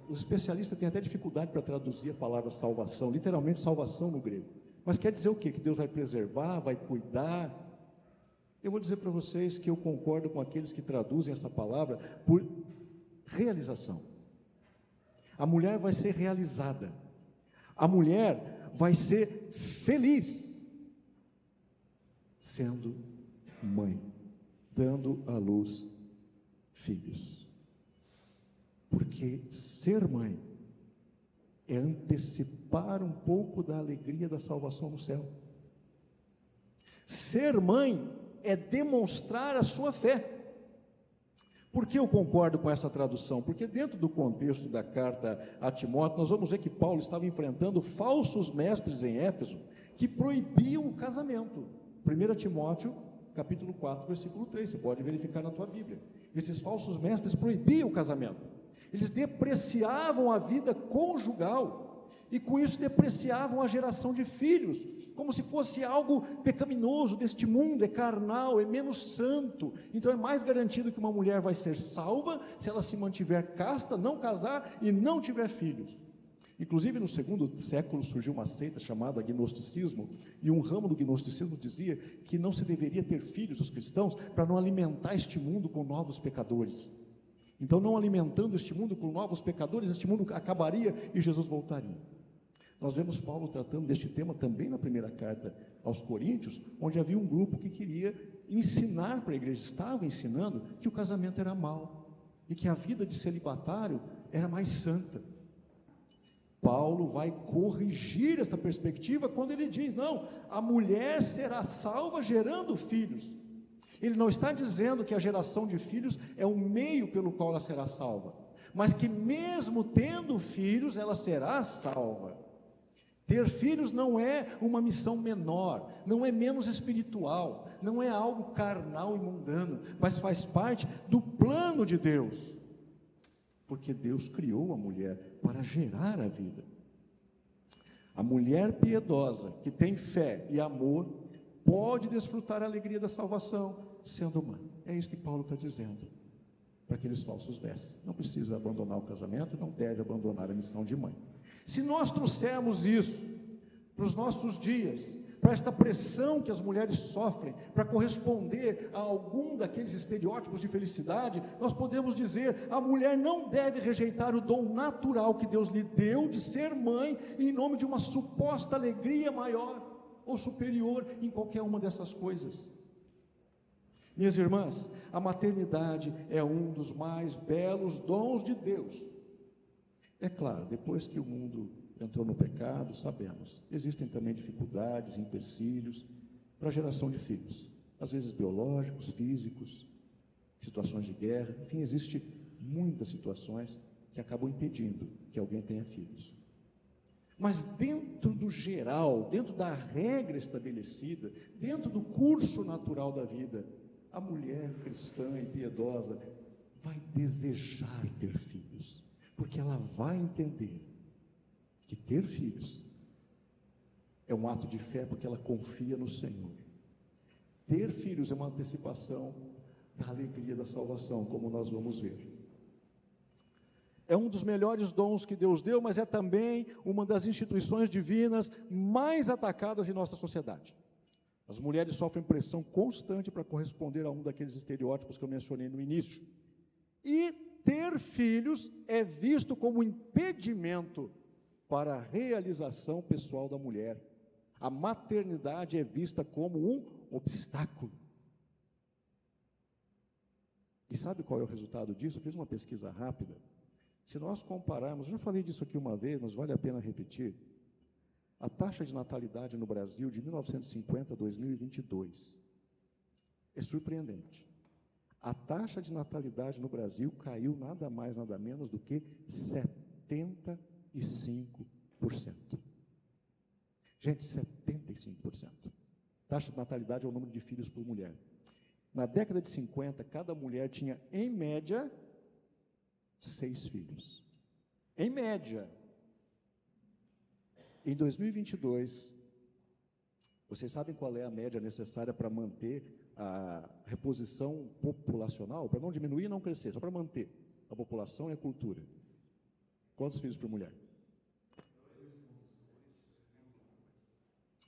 os especialistas têm até dificuldade para traduzir a palavra salvação, literalmente salvação no grego. Mas quer dizer o quê? Que Deus vai preservar, vai cuidar. Eu vou dizer para vocês que eu concordo com aqueles que traduzem essa palavra por realização. A mulher vai ser realizada, a mulher vai ser feliz sendo mãe, dando à luz filhos. Porque ser mãe é antecipar um pouco da alegria da salvação no céu. Ser mãe é demonstrar a sua fé. Por que eu concordo com essa tradução? Porque dentro do contexto da carta a Timóteo, nós vamos ver que Paulo estava enfrentando falsos mestres em Éfeso, que proibiam o casamento. 1 Timóteo, capítulo 4, versículo 3, você pode verificar na tua Bíblia. Esses falsos mestres proibiam o casamento. Eles depreciavam a vida conjugal, e com isso depreciavam a geração de filhos, como se fosse algo pecaminoso deste mundo, é carnal, é menos santo. Então é mais garantido que uma mulher vai ser salva se ela se mantiver casta, não casar e não tiver filhos. Inclusive no segundo século surgiu uma seita chamada gnosticismo, e um ramo do gnosticismo dizia que não se deveria ter filhos, os cristãos, para não alimentar este mundo com novos pecadores. Então, não alimentando este mundo com novos pecadores, este mundo acabaria e Jesus voltaria. Nós vemos Paulo tratando deste tema também na primeira carta aos Coríntios, onde havia um grupo que queria ensinar para a igreja, estava ensinando que o casamento era mau, e que a vida de celibatário era mais santa. Paulo vai corrigir esta perspectiva quando ele diz, não, a mulher será salva gerando filhos. Ele não está dizendo que a geração de filhos é o meio pelo qual ela será salva, mas que mesmo tendo filhos, ela será salva. Ter filhos não é uma missão menor, não é menos espiritual, não é algo carnal e mundano, mas faz parte do plano de Deus, porque Deus criou a mulher para gerar a vida. A mulher piedosa, que tem fé e amor, pode desfrutar a alegria da salvação sendo mãe. É isso que Paulo está dizendo para aqueles falsos mestres. Não precisa abandonar o casamento, não deve abandonar a missão de mãe. Se nós trouxermos isso para os nossos dias, para esta pressão que as mulheres sofrem, para corresponder a algum daqueles estereótipos de felicidade, nós podemos dizer: a mulher não deve rejeitar o dom natural que Deus lhe deu de ser mãe, em nome de uma suposta alegria maior ou superior em qualquer uma dessas coisas. Minhas irmãs, a maternidade é um dos mais belos dons de Deus. É claro, depois que o mundo entrou no pecado, sabemos, existem também dificuldades, empecilhos para a geração de filhos, às vezes biológicos, físicos, situações de guerra, enfim, existem muitas situações que acabam impedindo que alguém tenha filhos. Mas dentro do geral, dentro da regra estabelecida, dentro do curso natural da vida, a mulher cristã e piedosa vai desejar ter filhos, porque ela vai entender que ter filhos é um ato de fé, porque ela confia no Senhor. Ter filhos é uma antecipação da alegria da salvação, como nós vamos ver. É um dos melhores dons que Deus deu, mas é também uma das instituições divinas mais atacadas em nossa sociedade. As mulheres sofrem pressão constante para corresponder a um daqueles estereótipos que eu mencionei no início. E ter filhos é visto como impedimento para a realização pessoal da mulher. A maternidade é vista como um obstáculo. E sabe qual é o resultado disso? Eu fiz uma pesquisa rápida. Se nós compararmos, eu já falei disso aqui uma vez, mas vale a pena repetir. A taxa de natalidade no Brasil de 1950 a 2022 é surpreendente. A taxa de natalidade no Brasil caiu nada mais, nada menos do que 75%. Gente, 75%. Taxa de natalidade é o número de filhos por mulher. Na década de 50, cada mulher tinha, em média, 6 filhos. Em média. Em 2022, vocês sabem qual é a média necessária para manter a reposição populacional, para não diminuir e não crescer, só para manter a população e a cultura? Quantos filhos por mulher?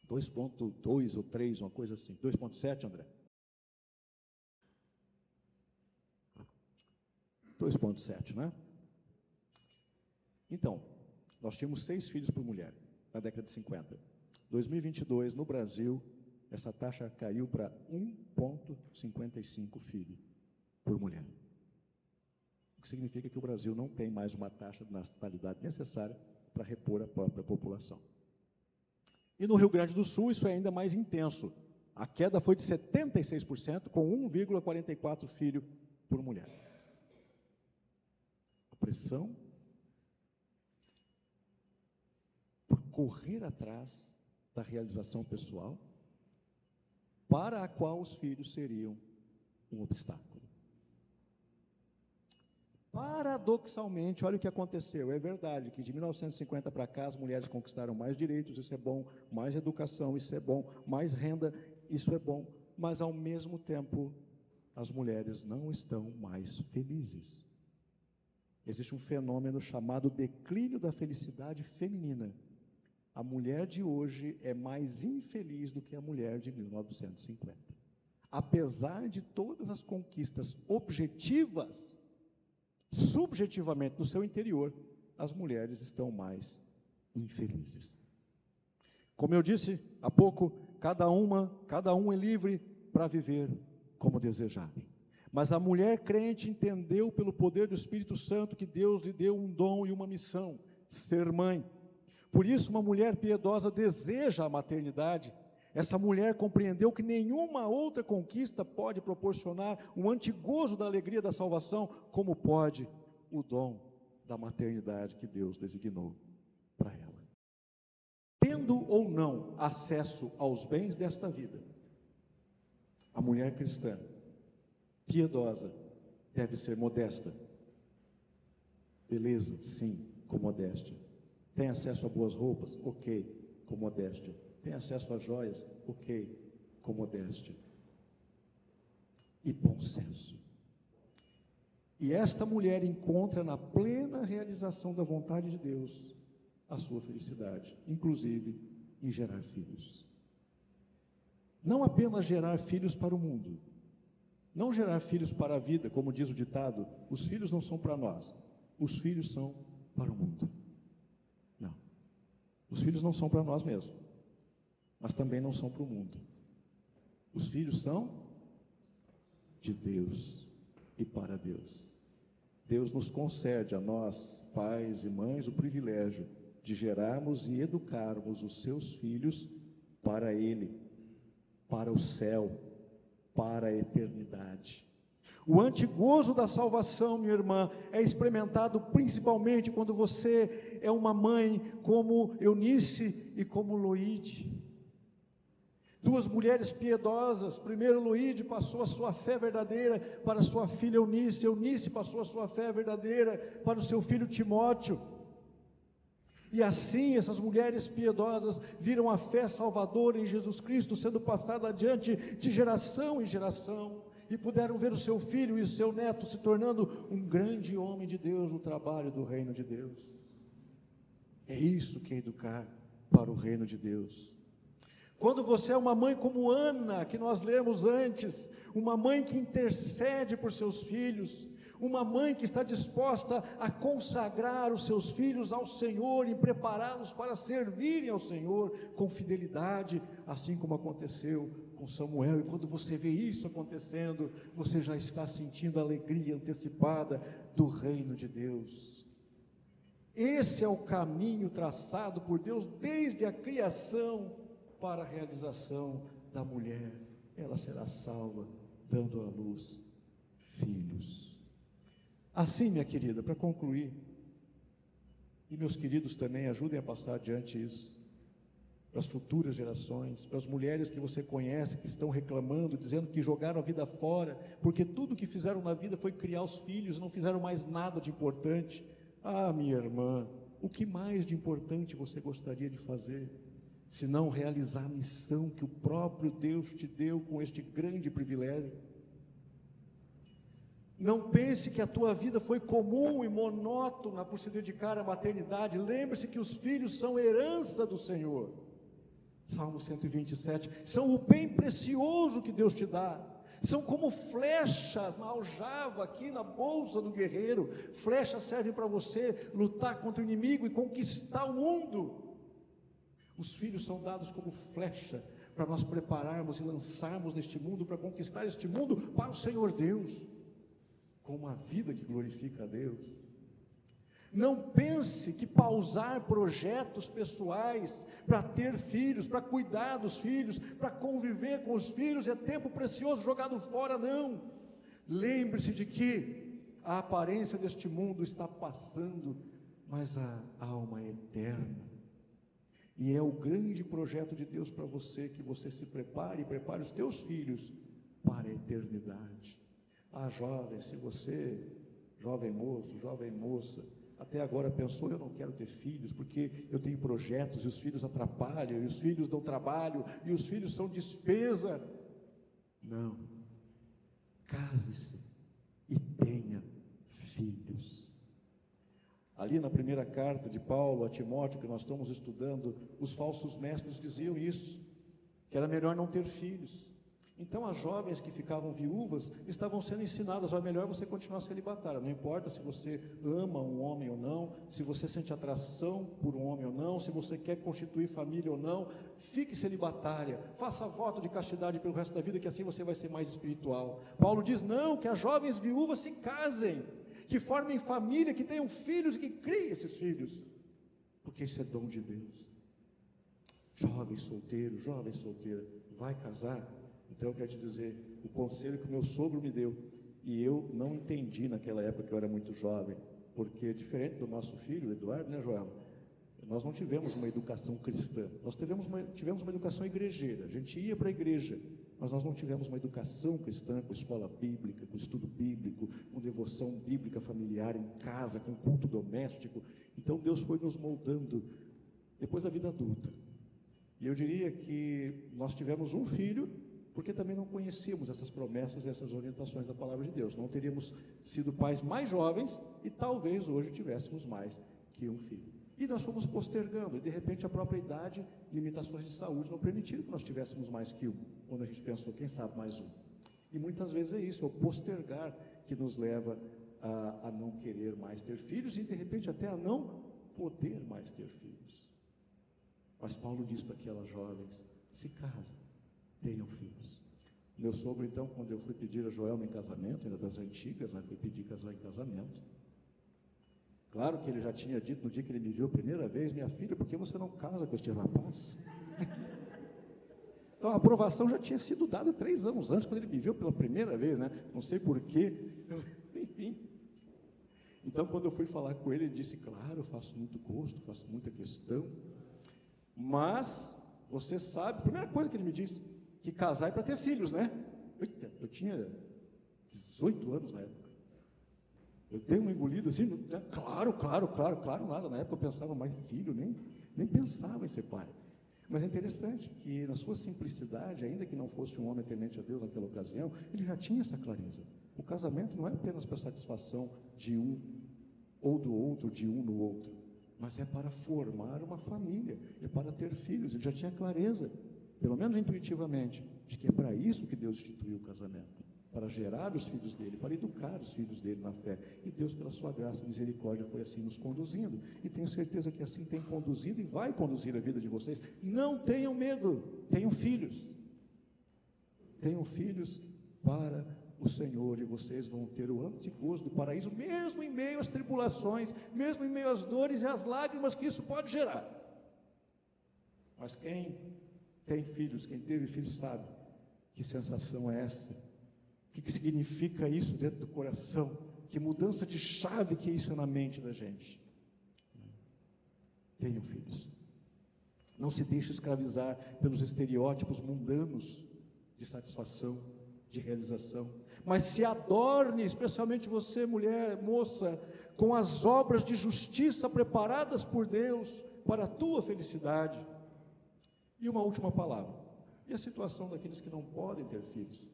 2,2 ou 3, uma coisa assim. 2,7, André? 2,7, né? Então, nós tínhamos 6 filhos por mulher na década de 50. 2022, no Brasil, essa taxa caiu para 1,55 filho por mulher. O que significa que o Brasil não tem mais uma taxa de natalidade necessária para repor a própria população. E no Rio Grande do Sul, isso é ainda mais intenso. A queda foi de 76%, com 1,44 filho por mulher. A pressão por correr atrás da realização pessoal, para a qual os filhos seriam um obstáculo. Paradoxalmente, olha o que aconteceu. É verdade que de 1950 para cá as mulheres conquistaram mais direitos, isso é bom, mais educação, isso é bom, mais renda, isso é bom, mas ao mesmo tempo as mulheres não estão mais felizes. Existe um fenômeno chamado declínio da felicidade feminina. A mulher de hoje é mais infeliz do que a mulher de 1950. Apesar de todas as conquistas objetivas, subjetivamente no seu interior, as mulheres estão mais infelizes. Como eu disse há pouco, cada um é livre para viver como desejarem. Mas a mulher crente entendeu pelo poder do Espírito Santo que Deus lhe deu um dom e uma missão, ser mãe. Por isso, uma mulher piedosa deseja a maternidade. Essa mulher compreendeu que nenhuma outra conquista pode proporcionar um antigozo da alegria da salvação, como pode o dom da maternidade que Deus designou para ela. Tendo ou não acesso aos bens desta vida, a mulher cristã, piedosa, deve ser modesta. Beleza, sim, com modéstia. Tem acesso a boas roupas? Ok. com modéstia. Tem acesso a joias? Ok, com modéstia. E bom senso. E esta mulher encontra na plena realização da vontade de Deus a sua felicidade, inclusive em gerar filhos. Não apenas gerar filhos para o mundo, não gerar filhos para a vida, como diz o ditado, os filhos não são para nós, os filhos são para o mundo. Não, os filhos não são para nós mesmos, mas também não são para o mundo. Os filhos são de Deus e para Deus. Deus nos concede a nós, pais e mães, o privilégio de gerarmos e educarmos os seus filhos para Ele, para o céu, para a eternidade. O antegozo da salvação, minha irmã, é experimentado principalmente quando você é uma mãe como Eunice e como Loide. Duas mulheres piedosas. Primeiro, Loide passou a sua fé verdadeira para sua filha Eunice. Eunice passou a sua fé verdadeira para o seu filho Timóteo. E assim, essas mulheres piedosas viram a fé salvadora em Jesus Cristo sendo passada adiante de geração em geração. E puderam ver o seu filho e o seu neto se tornando um grande homem de Deus no trabalho do reino de Deus. É isso que é educar para o reino de Deus. Quando você é uma mãe como Ana, que nós lemos antes, uma mãe que intercede por seus filhos, uma mãe que está disposta a consagrar os seus filhos ao Senhor e prepará-los para servirem ao Senhor com fidelidade, assim como aconteceu com Samuel. E quando você vê isso acontecendo, você já está sentindo a alegria antecipada do reino de Deus. Esse é o caminho traçado por Deus desde a criação para a realização da mulher. Ela será salva, dando à luz filhos. Assim, minha querida, para concluir, e meus queridos também ajudem a passar adiante isso, para as futuras gerações, para as mulheres que você conhece, que estão reclamando, dizendo que jogaram a vida fora, porque tudo que fizeram na vida foi criar os filhos, não fizeram mais nada de importante. Ah, minha irmã, o que mais de importante você gostaria de fazer, se não realizar a missão que o próprio Deus te deu com este grande privilégio? Não pense que a tua vida foi comum e monótona por se dedicar à maternidade. Lembre-se que os filhos são herança do Senhor. Salmo 127, são o bem precioso que Deus te dá. São como flechas na aljava, aqui na bolsa do guerreiro. Flechas servem para você lutar contra o inimigo e conquistar o mundo. Os filhos são dados como flecha para nós prepararmos e lançarmos neste mundo, para conquistar este mundo para o Senhor Deus, com uma vida que glorifica a Deus. Não pense que pausar projetos pessoais para ter filhos, para cuidar dos filhos, para conviver com os filhos é tempo precioso jogado fora, não. Lembre-se de que a aparência deste mundo está passando, mas a alma é eterna. E é o grande projeto de Deus para você, que você se prepare e prepare os teus filhos para a eternidade. Ah, jovem, se você, jovem moço, jovem moça, até agora pensou, eu não quero ter filhos, porque eu tenho projetos, e os filhos atrapalham, e os filhos dão trabalho, e os filhos são despesa. Não, case-se e tenha filhos. Ali na primeira carta de Paulo a Timóteo, que nós estamos estudando, os falsos mestres diziam isso, que era melhor não ter filhos. Então as jovens que ficavam viúvas estavam sendo ensinadas, é melhor você continuar celibatária, não importa se você ama um homem ou não, se você sente atração por um homem ou não, se você quer constituir família ou não, fique celibatária, faça voto de castidade pelo resto da vida, que assim você vai ser mais espiritual. Paulo diz, não, que as jovens viúvas se casem, que formem família, que tenham filhos e que criem esses filhos, porque isso é dom de Deus. Jovem solteiro, jovem solteira, vai casar? Então eu quero te dizer, o conselho que o meu sogro me deu, e eu não entendi naquela época que eu era muito jovem, porque diferente do nosso filho, Eduardo, né, Joel? Nós não tivemos uma educação cristã, nós tivemos uma educação igrejeira, a gente ia para a igreja, mas nós não tivemos uma educação cristã, com escola bíblica, com estudo bíblico, com devoção bíblica familiar em casa, com culto doméstico. Então Deus foi nos moldando, depois da vida adulta, E eu diria que nós tivemos um filho, porque também não conhecíamos essas promessas e essas orientações da palavra de Deus. Não teríamos sido pais mais jovens e talvez hoje tivéssemos mais que um filho. E nós fomos postergando, e de repente a própria idade, limitações de saúde não permitiram que nós tivéssemos mais que um, quando a gente pensou, quem sabe mais um. E muitas vezes é isso, é o postergar que nos leva a não querer mais ter filhos e de repente até a não poder mais ter filhos. Mas Paulo diz para aquelas jovens: se casem, tenham filhos. Meu sogro, então, quando eu fui pedir a Joelma em casamento, ainda das antigas, fui pedir casar em casamento. Claro que ele já tinha dito no dia que ele me viu a primeira vez: minha filha, por que você não casa com este rapaz? Então a aprovação já tinha sido dada 3 anos antes, quando ele me viu pela primeira vez, né? Não sei porquê, enfim. Então, quando eu fui falar com ele, ele disse: claro, eu faço muito gosto, faço muita questão, mas você sabe, a primeira coisa que ele me disse, que casar é para ter filhos, né? Eita, eu tinha 18 anos na época. Eu dei uma engolida assim, claro, nada. Na época eu pensava, mais filho, nem pensava em ser pai. Mas é interessante que na sua simplicidade, ainda que não fosse um homem temente a Deus naquela ocasião, ele já tinha essa clareza. O casamento não é apenas para satisfação de um ou do outro, de um no outro, mas é para formar uma família, é para ter filhos. Ele já tinha clareza, pelo menos intuitivamente, de que é para isso que Deus instituiu o casamento, para gerar os filhos dele, para educar os filhos dele na fé. E Deus, pela sua graça e misericórdia, foi assim nos conduzindo, e tenho certeza que assim tem conduzido e vai conduzir a vida de vocês. Não tenham medo, tenham filhos para o Senhor, e vocês vão ter o âmbito de gozo do paraíso, mesmo em meio às tribulações, mesmo em meio às dores e às lágrimas que isso pode gerar. Mas quem tem filhos, quem teve filhos, sabe que sensação é essa, o que significa isso dentro do coração, que mudança de chave que é isso na mente da gente. Tenham filhos, não se deixe escravizar pelos estereótipos mundanos de satisfação, de realização, mas se adorne, especialmente você, mulher, moça, com as obras de justiça preparadas por Deus para a tua felicidade. E uma última palavra: e a situação daqueles que não podem ter filhos?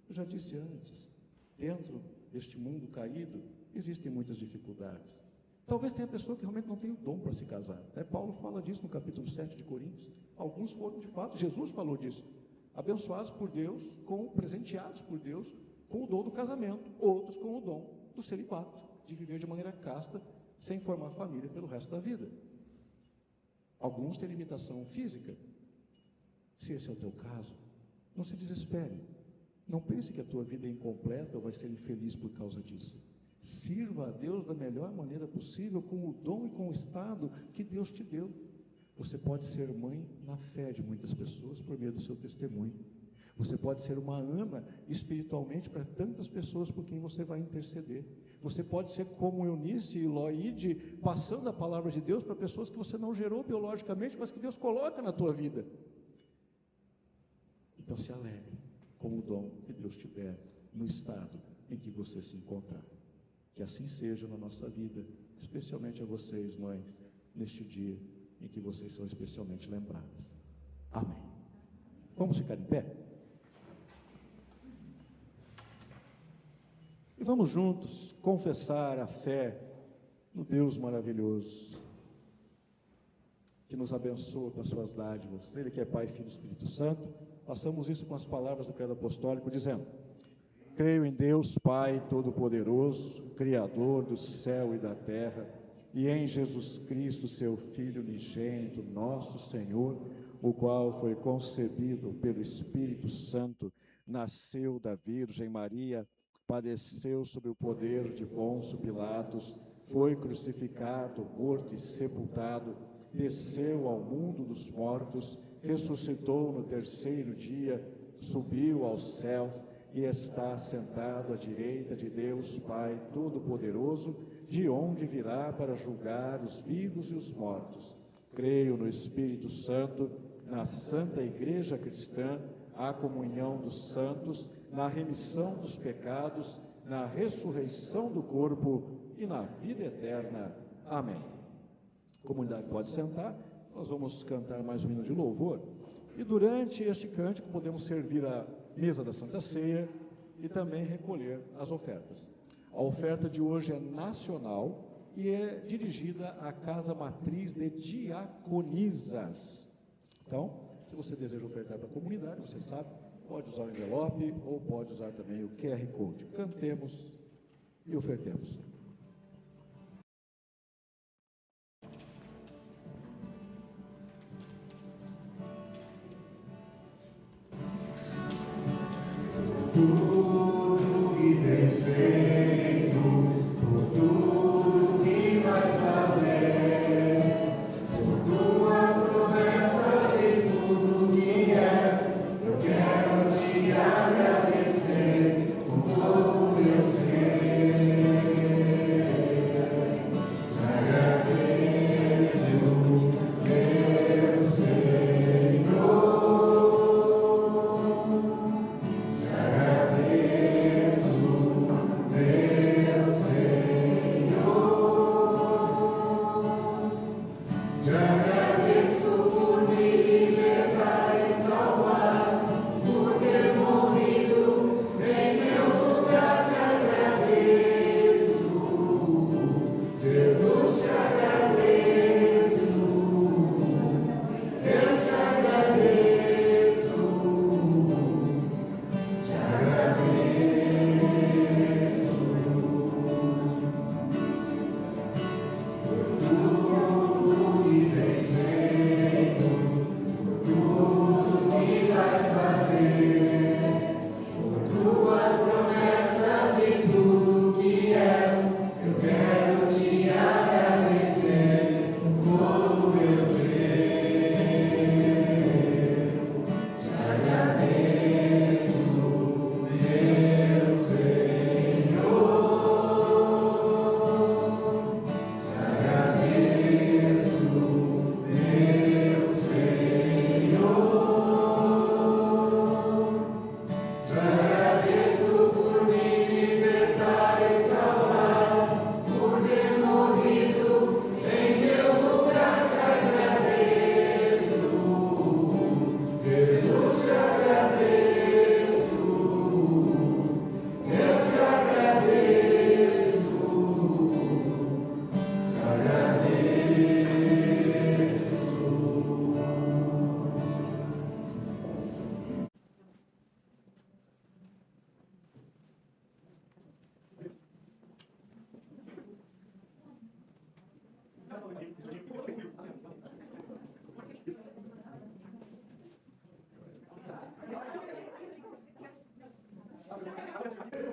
Eu já disse antes, dentro deste mundo caído existem muitas dificuldades. Talvez tenha pessoa que realmente não tem o dom para se casar, Paulo fala disso no capítulo 7 de Coríntios. Alguns foram de fato, Jesus falou disso, abençoados por Deus, presenteados por Deus com o dom do casamento, outros com o dom do celibato, de viver de maneira casta, sem formar família pelo resto da vida. Alguns têm limitação física. Se esse é o teu caso, não se desespere, não pense que a tua vida é incompleta ou vai ser infeliz por causa disso. Sirva a Deus da melhor maneira possível, com o dom e com o estado que Deus te deu. Você pode ser mãe na fé de muitas pessoas por meio do seu testemunho. Você pode ser uma Ana espiritualmente para tantas pessoas por quem você vai interceder. Você pode ser como Eunice e Loide, passando a palavra de Deus para pessoas que você não gerou biologicamente, mas que Deus coloca na tua vida. Então se alegre com o dom que Deus te der no estado em que você se encontrar. Que assim seja na nossa vida, especialmente a vocês, mães, neste dia em que vocês são especialmente lembradas. Amém. Vamos ficar em pé? E vamos juntos confessar a fé no Deus maravilhoso, que nos abençoa com as suas dádivas. Ele que é Pai, Filho e Espírito Santo. Façamos isso com as palavras do Credo Apostólico, dizendo: creio em Deus Pai Todo-Poderoso, Criador do céu e da terra, e em Jesus Cristo, seu Filho unigênito, nosso Senhor, o qual foi concebido pelo Espírito Santo, nasceu da Virgem Maria, padeceu sob o poder de Pôncio Pilatos, foi crucificado, morto e sepultado, desceu ao mundo dos mortos, ressuscitou no terceiro dia, subiu aos céus e está sentado à direita de Deus Pai Todo-Poderoso, de onde virá para julgar os vivos e os mortos. Creio no Espírito Santo, na Santa Igreja Cristã, a comunhão dos santos, na remissão dos pecados, na ressurreição do corpo e na vida eterna. Amém. A comunidade pode sentar. nós vamos cantar mais um hino de louvor, e durante este cântico podemos servir a mesa da Santa Ceia e também recolher as ofertas. A oferta de hoje é nacional e é dirigida à Casa Matriz de Diaconisas. Então, se você deseja ofertar para a comunidade, você sabe, pode usar o envelope ou pode usar também o QR Code. Cantemos e ofertemos. Tudo que tens feito, por tudo que vais fazer, por tuas promessas e tudo que és, eu quero te agradecer com todo o meu ser. Te agradeço, meu Senhor.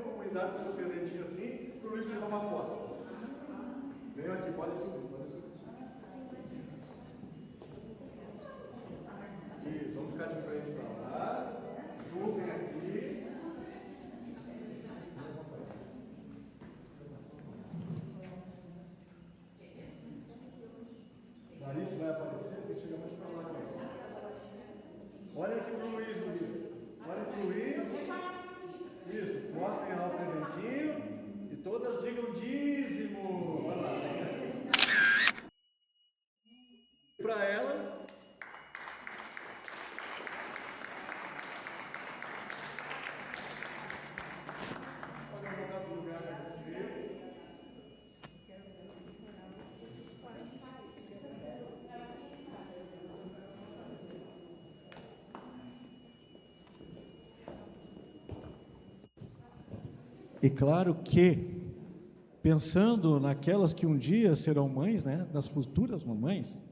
Comunidade com seu presentinho assim, para o Luiz tirar uma foto. Venham aqui, pode subir, pode subir. Isso, vamos ficar de frente para lá. Juntem aqui. Larissa vai aparecer, tem que chegar mais para lá também. Olha aqui para o Luiz, Luiz. Olha para o Luiz. Isso, mostrem lá o presentinho e todas digam dízimo. Olha lá. Para elas. Podem voltar para o lugar para vocês. E claro que, pensando naquelas que um dia serão mães, né, das futuras mamães,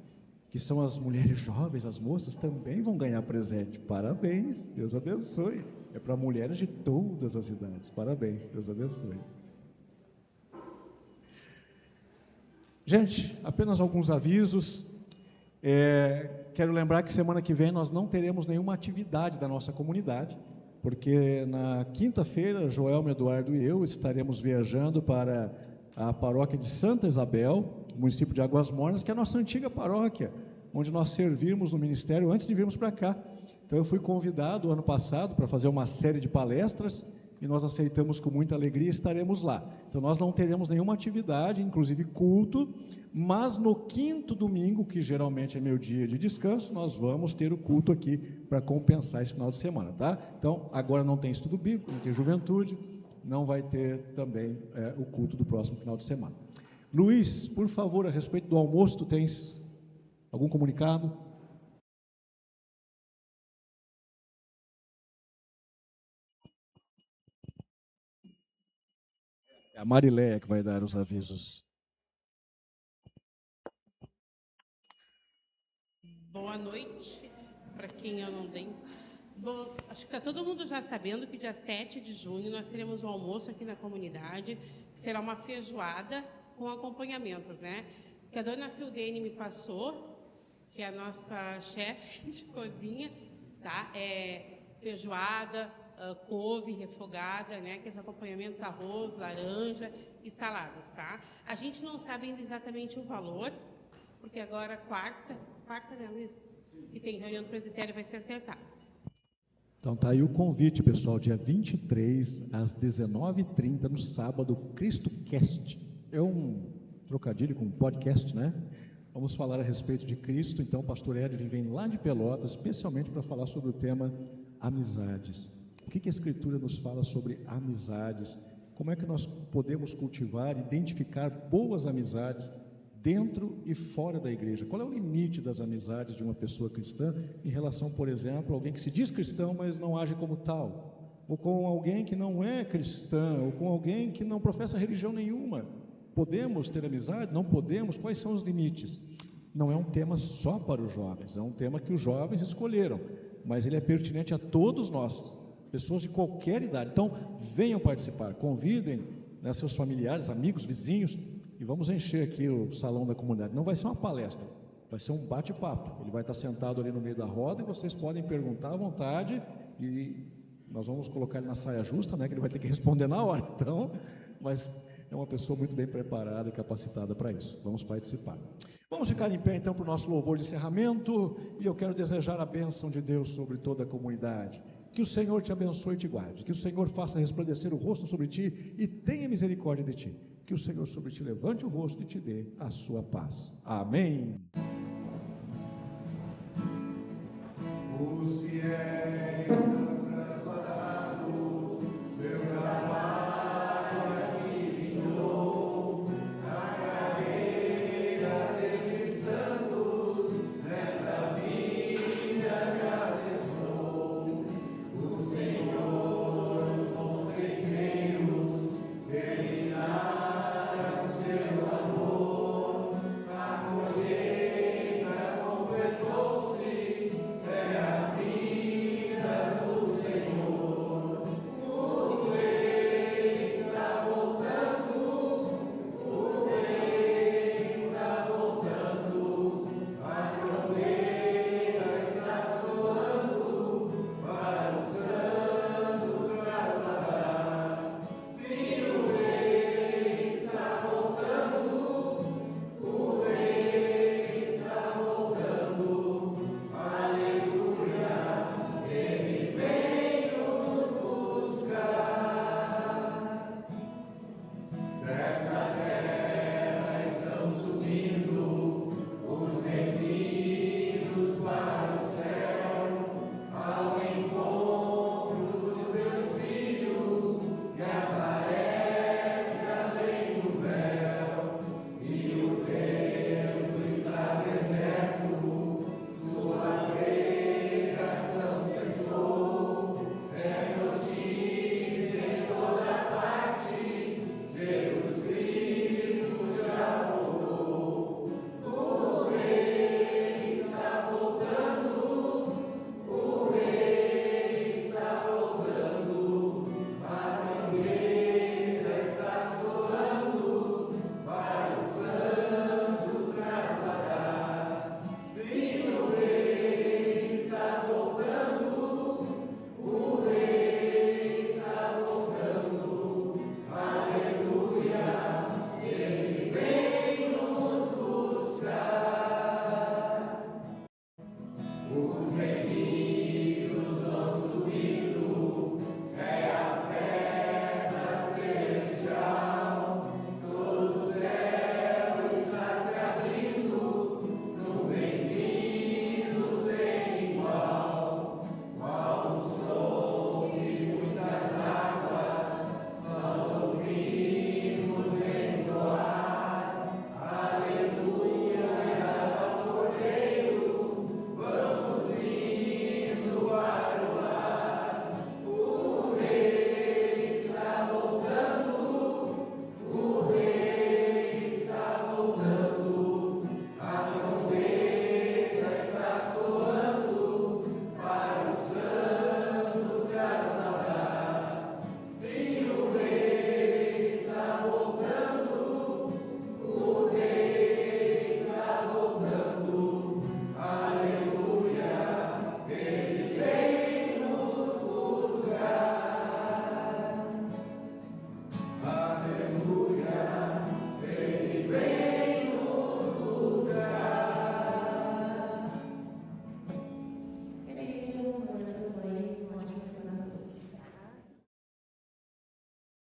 que são as mulheres jovens, as moças, também vão ganhar presente. Parabéns, Deus abençoe. É para mulheres de todas as idades. Parabéns, Deus abençoe. Gente, apenas alguns avisos. Quero lembrar que semana que vem nós não teremos nenhuma atividade da nossa comunidade, porque na quinta-feira, Joelma, Eduardo e eu estaremos viajando para a paróquia de Santa Isabel, município de Águas Mornas, que é a nossa antiga paróquia, onde nós servimos no ministério antes de virmos para cá. Então eu fui convidado ano passado para fazer uma série de palestras, e nós aceitamos com muita alegria, estaremos lá. Então nós não teremos nenhuma atividade, inclusive culto, mas no quinto domingo, que geralmente é meu dia de descanso, nós vamos ter o culto aqui para compensar esse final de semana, tá? Então agora não tem estudo bíblico, não tem juventude, não vai ter também o culto do próximo final de semana. Luiz, por favor, a respeito do almoço, tu tens algum comunicado? É a Mariléia que vai dar os avisos. Boa noite, para quem eu não tenho. Bom, acho que está todo mundo já sabendo que dia 7 de junho nós teremos um almoço aqui na comunidade, que será uma feijoada com acompanhamentos, né? Que a dona Sildene me passou, que é a nossa chefe de cozinha, tá? Feijoada, couve refogada, né? Que os acompanhamentos, arroz, laranja e saladas, tá? A gente não sabe ainda exatamente o valor, porque agora quarta, né, Luiz? Que tem reunião do presbitério, vai ser acertado. Então tá aí o convite, pessoal, dia 23 às 19h30 no sábado, CristoCast. É um trocadilho com podcast, né? Vamos falar a respeito de Cristo. Então o pastor Edwin vem lá de Pelotas, especialmente para falar sobre o tema amizades. O que a Escritura nos fala sobre amizades? Como é que nós podemos cultivar, identificar boas amizades dentro e fora da igreja? Qual é o limite das amizades de uma pessoa cristã em relação, por exemplo, a alguém que se diz cristão, mas não age como tal? Ou com alguém que não é cristão, ou com alguém que não professa religião nenhuma? Podemos ter amizade? Não podemos? Quais são os limites? Não é um tema só para os jovens, é um tema que os jovens escolheram, mas ele é pertinente a todos nós, pessoas de qualquer idade. Então, venham participar, convidem, né, seus familiares, amigos, vizinhos, e vamos encher aqui o salão da comunidade. Não vai ser uma palestra, vai ser um bate-papo. Ele vai estar sentado ali no meio da roda e vocês podem perguntar à vontade, e nós vamos colocar ele na saia justa, né, que ele vai ter que responder na hora. Então, mas é uma pessoa muito bem preparada e capacitada para isso. Vamos participar. Vamos ficar em pé então para o nosso louvor de encerramento, e eu quero desejar a bênção de Deus sobre toda a comunidade. Que o Senhor te abençoe e te guarde, que o Senhor faça resplandecer o rosto sobre ti e tenha misericórdia de ti, que o Senhor sobre ti levante o rosto e te dê a sua paz. Amém. Os fiéis